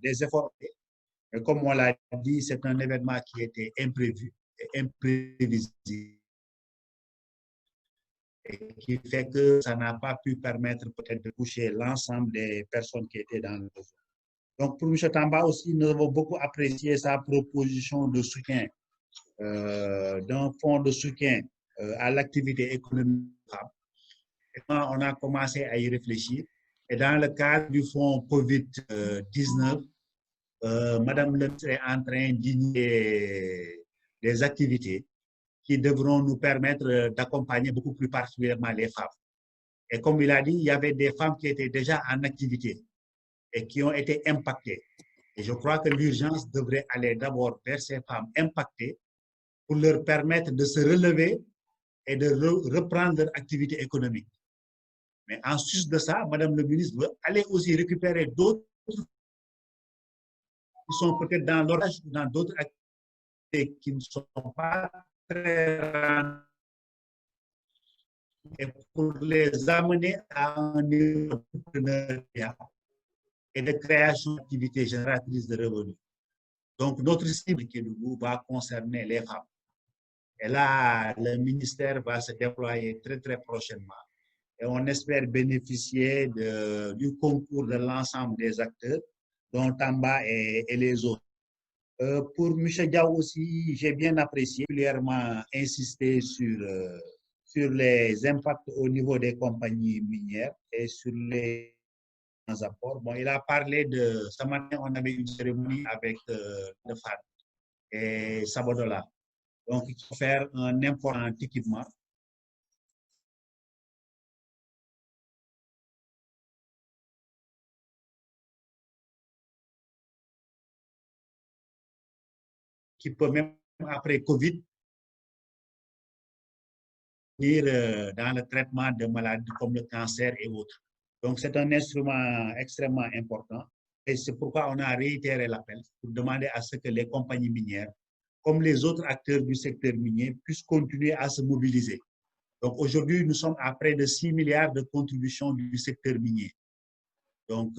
Des efforts. Et comme on l'a dit, c'est un événement qui était imprévu et imprévisible. Et qui fait que ça n'a pas pu permettre peut-être de toucher l'ensemble des personnes qui étaient dans le besoin. Donc pour M. Tamba aussi, nous avons beaucoup apprécié sa proposition de soutien, d'un fonds de soutien à l'activité économique. Et quand on a commencé à y réfléchir, et dans le cadre du fonds COVID-19, Madame le ministre est en train d'initier des activités qui devront nous permettre d'accompagner beaucoup plus particulièrement les femmes. Et comme il a dit, il y avait des femmes qui étaient déjà en activité et qui ont été impactées. Et je crois que l'urgence devrait aller d'abord vers ces femmes impactées pour leur permettre de se relever et de reprendre leur activité économique. Mais en sus de ça, Madame le ministre veut aller aussi récupérer d'autres qui sont peut-être dans l'orage ou dans d'autres activités qui ne sont pas très rentables et pour les amener à un niveau d'entrepreneuriat et de création d'activités génératrices de revenus. Donc, notre cible qui va concerner les femmes. Et là, le ministère va se déployer très, très prochainement. Et on espère bénéficier du concours de l'ensemble des acteurs, dont Tamba et les autres. Pour M. Diaw aussi, j'ai bien apprécié, particulièrement insisté sur les impacts au niveau des compagnies minières et sur les apports. Bon, il a parlé de... Ce matin, on avait une cérémonie avec le FAD et Sabodola. Donc, il faut faire un important équipement. Qui peut même, après Covid, venir dans le traitement de maladies comme le cancer et autres. Donc, c'est un instrument extrêmement important. Et c'est pourquoi on a réitéré l'appel pour demander à ce que les compagnies minières, comme les autres acteurs du secteur minier, puissent continuer à se mobiliser Donc aujourd'hui, nous sommes à près de 6 milliards de contributions du secteur minier. Donc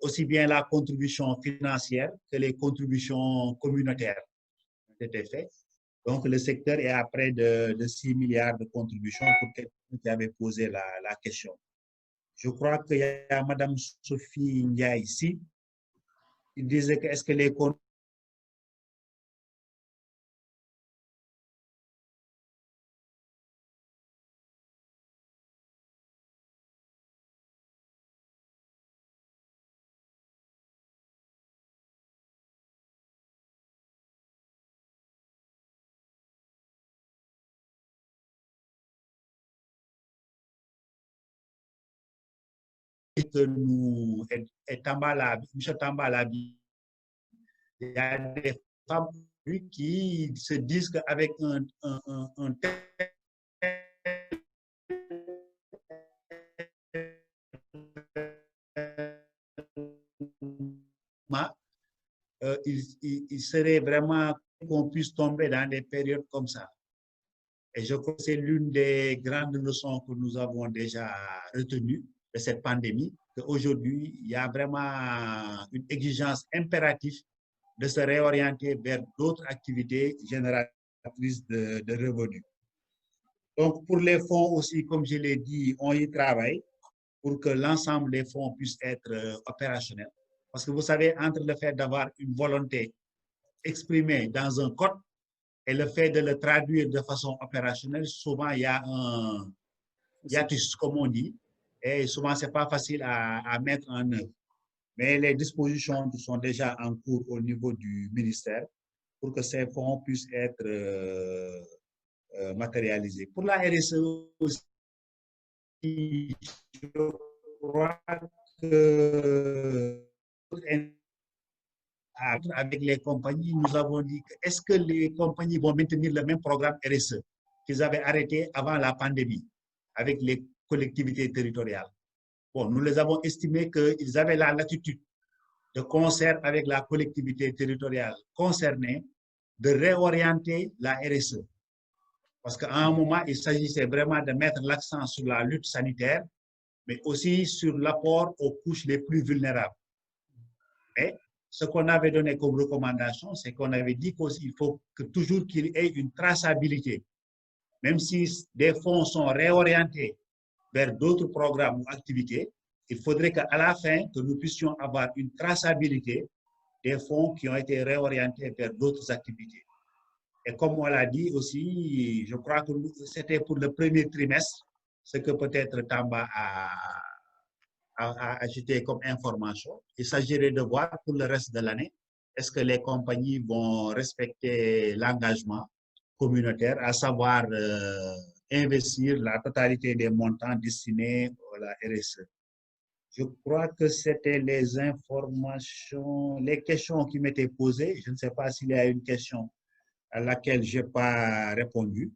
aussi bien la contribution financière que les contributions communautaires ont été faites. Donc le secteur est à près de 6 milliards de contributions pour quelqu'un qui avait posé la question. Je crois qu'il y a Mme Sophie Ndiaye ici. Il disait que est-ce que les que nous, et Tambala, M. Tambala, il y a des femmes qui se disent qu'avec un tel il serait vraiment qu'on puisse tomber dans des périodes comme ça. Et je crois que c'est l'une des grandes leçons que nous avons déjà retenues de cette pandémie, qu'aujourd'hui, il y a vraiment une exigence impérative de se réorienter vers d'autres activités génératrices de revenus. Donc, pour les fonds aussi, comme je l'ai dit, on y travaille pour que l'ensemble des fonds puissent être opérationnels. Parce que vous savez, entre le fait d'avoir une volonté exprimée dans un code et le fait de le traduire de façon opérationnelle, souvent il y a un hiatus, comme on dit, et souvent ce n'est pas facile à mettre en œuvre. Mais les dispositions sont déjà en cours au niveau du ministère pour que ces fonds puissent être matérialisés. Pour la RSE aussi, je crois que avec les compagnies, nous avons dit est-ce que les compagnies vont maintenir le même programme RSE qu'ils avaient arrêté avant la pandémie avec les collectivités territoriales. Bon, nous les avons estimés qu'ils avaient la latitude de concert avec la collectivité territoriale concernée de réorienter la RSE. Parce qu'à un moment, il s'agissait vraiment de mettre l'accent sur la lutte sanitaire, mais aussi sur l'apport aux couches les plus vulnérables. Mais ce qu'on avait donné comme recommandation, c'est qu'on avait dit qu'il faut que toujours qu'il y ait une traçabilité. Même si des fonds sont réorientés vers d'autres programmes ou activités, il faudrait qu'à la fin, que nous puissions avoir une traçabilité des fonds qui ont été réorientés vers d'autres activités. Et comme on l'a dit aussi, je crois que c'était pour le premier trimestre, ce que peut-être Tamba a ajouté comme information. Il s'agirait de voir pour le reste de l'année, est-ce que les compagnies vont respecter l'engagement communautaire, à savoir investir la totalité des montants destinés à la RSE. Je crois que c'était les informations, les questions qui m'étaient posées. Je ne sais pas s'il y a une question à laquelle je n'ai pas répondu.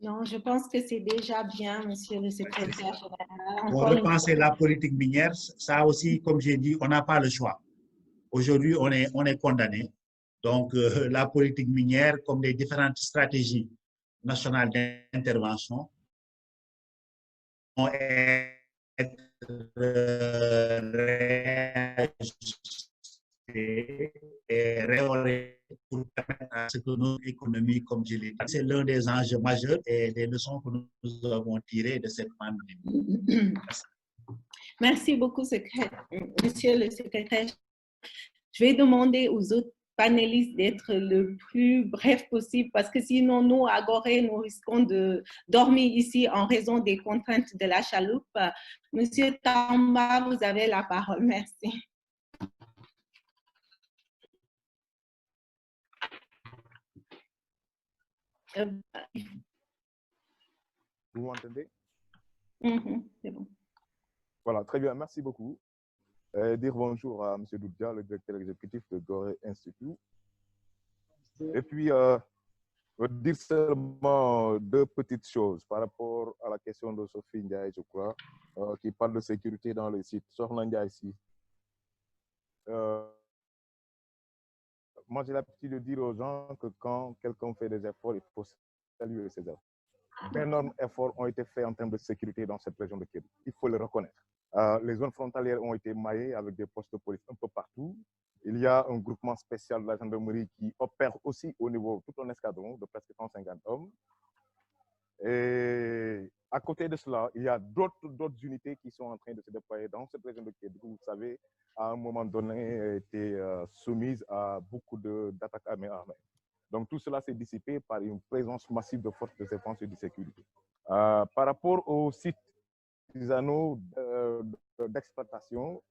Non, je pense que c'est déjà bien, monsieur le secrétaire général. Pour repenser la politique minière, ça aussi, comme j'ai dit, on n'a pas le choix. Aujourd'hui, on est condamné. Donc, la politique minière, comme les différentes stratégies nationales d'intervention, vont être et réorientées pour permettre à ce que notre économie, comme je l'ai dit, c'est l'un des enjeux majeurs et des leçons que nous avons tirées de cette pandémie. Merci beaucoup, monsieur le secrétaire. Je vais demander aux autres panélistes d'être le plus bref possible parce que sinon, nous, à Gorée, nous risquons de dormir ici en raison des contraintes de la chaloupe. Monsieur Tamba, vous avez la parole. Merci. Vous m'entendez? C'est bon. Voilà, très bien, merci beaucoup. Dire bonjour à M. Doudja, le directeur exécutif de Gorée Institute. Et puis, dire seulement deux petites choses par rapport à la question de Sophie Ndiaye, je crois, qui parle de sécurité dans le site. Sokhna Ndiaye ici. Moi, j'ai l'habitude de dire aux gens que quand quelqu'un fait des efforts, il faut saluer ses efforts. d'énormes efforts ont été faits en termes de sécurité dans cette région de Kédougou. Il faut le reconnaître. Les zones frontalières ont été maillées avec des postes de police un peu partout. Il y a un groupement spécial de la gendarmerie qui opère aussi au niveau tout un escadron de presque 150 hommes. Et à côté de cela, il y a d'autres unités qui sont en train de se déployer dans cette région de Kédougou. Vous savez, à un moment donné, été soumise à beaucoup d'attaques armées. Donc tout cela s'est dissipé par une présence massive de forces de défense et de sécurité. Par rapport aux sites artisanaux d'exploitation,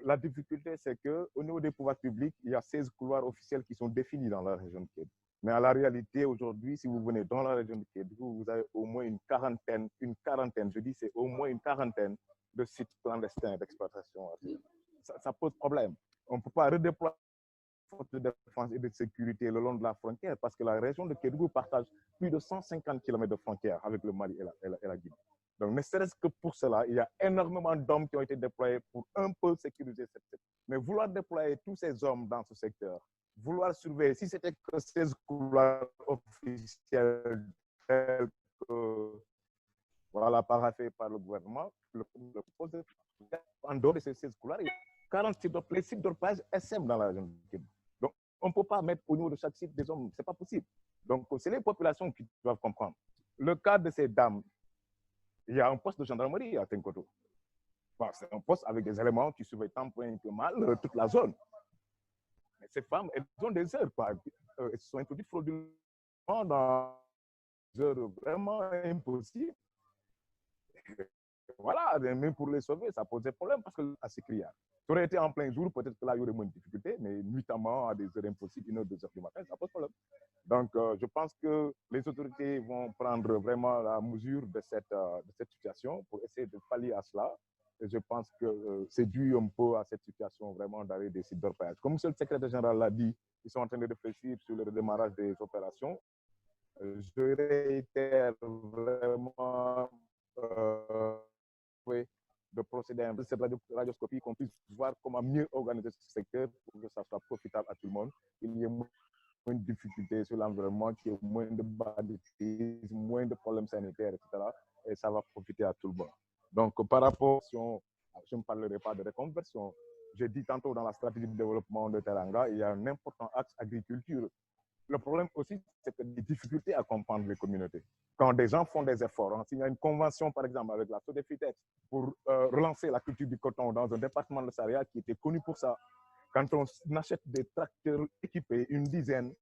la difficulté, c'est qu'au niveau des pouvoirs publics, il y a 16 couloirs officiels qui sont définis dans la région de Kédougou. Mais à la réalité, aujourd'hui, si vous venez dans la région de Kédougou, vous avez au moins une quarantaine, je dis c'est au moins une quarantaine de sites clandestins d'exploitation. Ça pose problème. On ne peut pas redéployer les forces de défense et de sécurité le long de la frontière parce que la région de Kédougou partage plus de 150 km de frontière avec le Mali et la Guinée. Donc, ne serait-ce que pour cela, il y a énormément d'hommes qui ont été déployés pour un peu sécuriser cette secteur. Mais vouloir déployer tous ces hommes dans ce secteur, vouloir surveiller, si c'était que 16 couloirs officiels tels que, voilà, paraphés par le gouvernement, en dehors de ces 16 couloirs, il y a 40 sites d'orpaillage SM dans la région de Kédougou. Donc, on ne peut pas mettre au niveau de chaque site des hommes, ce n'est pas possible. Donc, c'est les populations qui doivent comprendre. Le cas de ces dames, il y a un poste de gendarmerie à Tenkoto. Bon, c'est un poste avec des éléments qui surveillent tant bien que mal toute la zone. Mais ces femmes, elles ont des heures, quoi. Elles sont introduites frauduleusement dans des heures vraiment impossibles. Voilà, même pour les sauver, ça posait problème parce que c'est criard. Ça aurait été en plein jour, peut-être que là, il y aurait moins de difficultés, mais nuitamment à des heures impossibles, 1 h, 2 h du matin, ça pose problème. Donc, je pense que les autorités vont prendre vraiment la mesure de cette situation pour essayer de pallier à cela. Et je pense que c'est dû un peu à cette situation vraiment d'arrêt des sites d'orpaillage. Comme le secrétaire général l'a dit, ils sont en train de réfléchir sur le redémarrage des opérations. Je réitère vraiment de procéder à cette radioscopie, qu'on puisse voir comment mieux organiser ce secteur pour que ça soit profitable à tout le monde. Il y ait moins de difficultés sur l'environnement, qu'il y ait moins de banditisme, moins de problèmes sanitaires, etc. Et ça va profiter à tout le monde. Donc, par rapport, je ne parlerai pas de reconversion. J'ai dit tantôt dans la stratégie de développement de Teranga, il y a un important axe agriculture. Le problème aussi, c'est que des difficultés à comprendre les communautés. Quand des gens font des efforts, s'il y a une convention, par exemple, avec la Sodefitex pour relancer la culture du coton dans un département de Saria qui était connu pour ça, quand on achète des tracteurs équipés, une dizaine,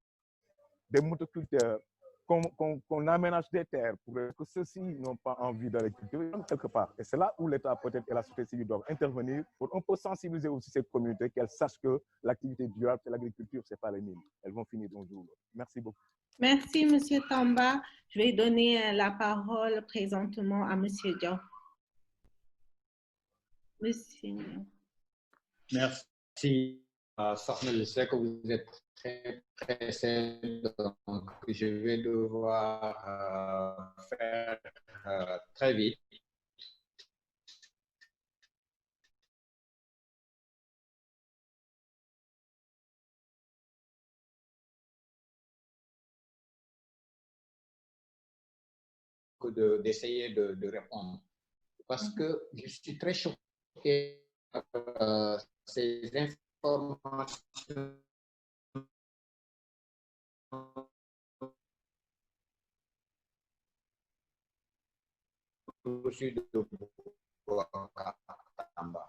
des motoculteurs, qu'on aménage des terres pour que ceux-ci n'ont pas envie d'aller cultiver quelque part. Et c'est là où l'État peut-être et la société civile doivent intervenir pour un peu sensibiliser aussi ces communautés, qu'elles sachent que l'activité durable, c'est l'agriculture, ce n'est pas les mines. Elles vont finir un jour. Merci beaucoup. Merci, M. Tamba. Je vais donner la parole présentement à M. Diop. Monsieur. Merci. Sornel, je sais que vous êtes très pressé, donc je vais devoir faire très vite. D'essayer de répondre. Parce que je suis très choqué par ces informations reçues de Tamba.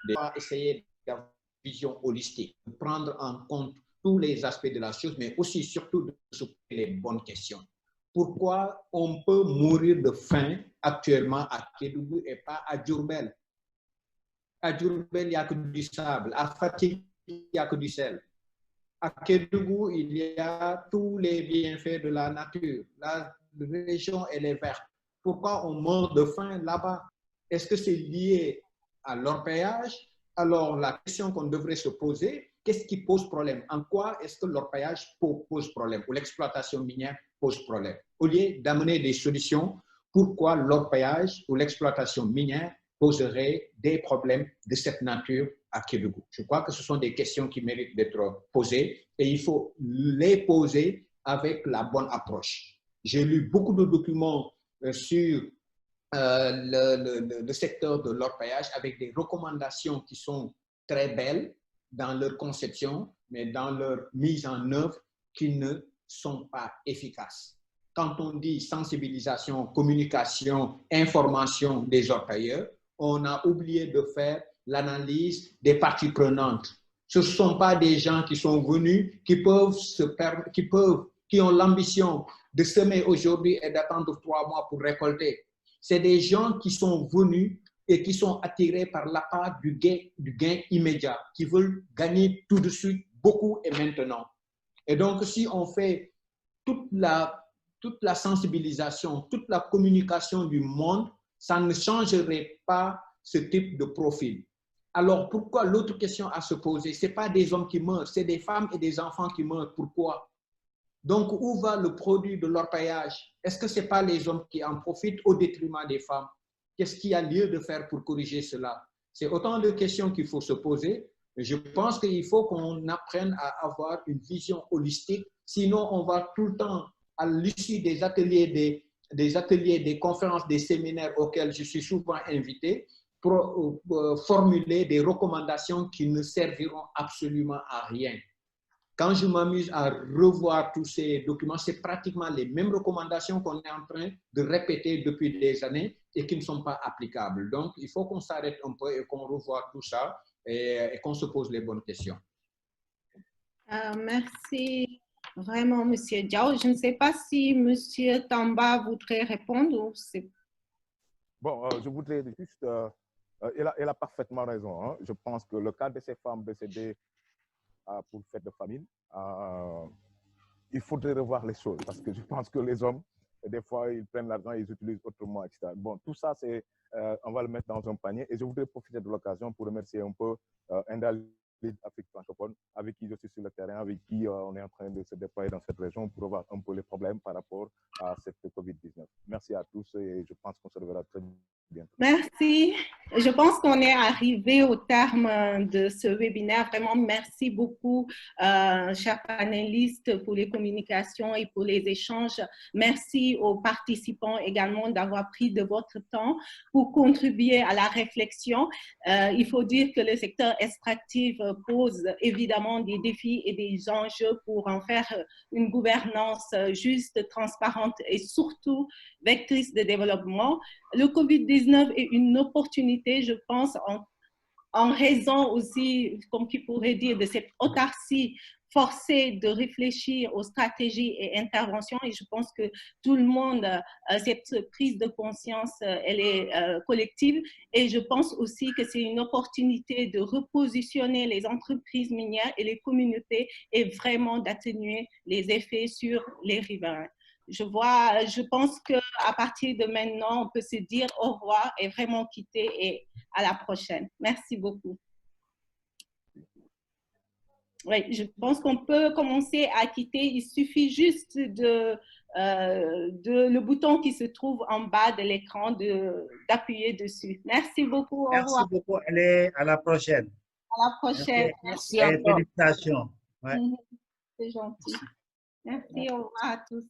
De essayer d'avoir une vision holistique, de prendre en compte tous les aspects de la chose, mais aussi surtout de se poser les bonnes questions. Pourquoi on peut mourir de faim actuellement à Kédougou et pas à Diourbel? À Diourbel, il n'y a que du sable. À Fatick, il n'y a que du sel. À Kédougou, il y a tous les bienfaits de la nature. La région, elle est verte. Pourquoi on meurt de faim là-bas? Est-ce que c'est lié à l'orpaillage? Alors, la question qu'on devrait se poser, qu'est-ce qui pose problème? En quoi est-ce que l'orpaillage pose problème ou l'exploitation minière pose problème? Au lieu d'amener des solutions, pourquoi l'orpaillage ou l'exploitation minière poserait des problèmes de cette nature à Kédougou? Je crois que ce sont des questions qui méritent d'être posées et il faut les poser avec la bonne approche. J'ai lu beaucoup de documents sur le secteur de l'orpaillage avec des recommandations qui sont très belles dans leur conception, mais dans leur mise en œuvre qui ne sont pas efficaces. Quand on dit sensibilisation, communication, information des orpailleurs, on a oublié de faire l'analyse des parties prenantes. Ce ne sont pas des gens qui sont venus, qui ont l'ambition de semer aujourd'hui et d'attendre 3 mois pour récolter. C'est des gens qui sont venus et qui sont attirés par l'appât du gain immédiat, qui veulent gagner tout de suite, beaucoup et maintenant. Et donc, si on fait toute la sensibilisation, toute la communication du monde, ça ne changerait pas ce type de profil. Alors, pourquoi l'autre question à se poser? Ce n'est pas des hommes qui meurent, c'est des femmes et des enfants qui meurent. Pourquoi? Donc, où va le produit de l'orpaillage? Est-ce que ce n'est pas les hommes qui en profitent au détriment des femmes? Qu'est-ce qu'il y a lieu de faire pour corriger cela? C'est autant de questions qu'il faut se poser. Je pense qu'il faut qu'on apprenne à avoir une vision holistique. Sinon, on va tout le temps, à l'issue des ateliers, des conférences, des séminaires auxquels je suis souvent invité, pour formuler des recommandations qui ne serviront absolument à rien. Quand je m'amuse à revoir tous ces documents, c'est pratiquement les mêmes recommandations qu'on est en train de répéter depuis des années et qui ne sont pas applicables. Donc, il faut qu'on s'arrête un peu et qu'on revoie tout ça et qu'on se pose les bonnes questions. Merci vraiment, M. Diao. Je ne sais pas si M. Tamba voudrait répondre. Ou bon, je voudrais juste... elle a parfaitement raison. Hein. Je pense que le cas de ces femmes décédées pour fête de famine, il faudrait revoir les choses parce que je pense que les hommes, des fois, ils prennent l'argent et ils utilisent autrement, etc. Bon, tout ça, on va le mettre dans un panier et je voudrais profiter de l'occasion pour remercier un peu Endal Afrique francophone, avec qui je suis sur le terrain, avec qui on est en train de se déployer dans cette région pour voir un peu les problèmes par rapport à cette COVID-19. Merci à tous et je pense qu'on se reverra très bientôt. Merci. Je pense qu'on est arrivé au terme de ce webinaire. Vraiment, merci beaucoup, chers panélistes, pour les communications et pour les échanges. Merci aux participants également d'avoir pris de votre temps pour contribuer à la réflexion. Il faut dire que le secteur extractif pose évidemment des défis et des enjeux pour en faire une gouvernance juste, transparente et surtout vectrice de développement. Le COVID-19 est une opportunité, je pense, en raison aussi, comme qui pourrait dire, de cette autarcie forcée de réfléchir aux stratégies et interventions. Et je pense que tout le monde, cette prise de conscience, elle est collective. Et je pense aussi que c'est une opportunité de repositionner les entreprises minières et les communautés et vraiment d'atténuer les effets sur les riverains. Je pense qu'à partir de maintenant, on peut se dire au revoir et vraiment quitter et à la prochaine. Merci beaucoup. Oui, je pense qu'on peut commencer à quitter. Il suffit juste le bouton qui se trouve en bas de l'écran d'appuyer dessus. Merci beaucoup. Au revoir. Merci beaucoup. Allez, à la prochaine. À la prochaine. Merci encore. Félicitations. Ouais. C'est gentil. Merci, au revoir à tous.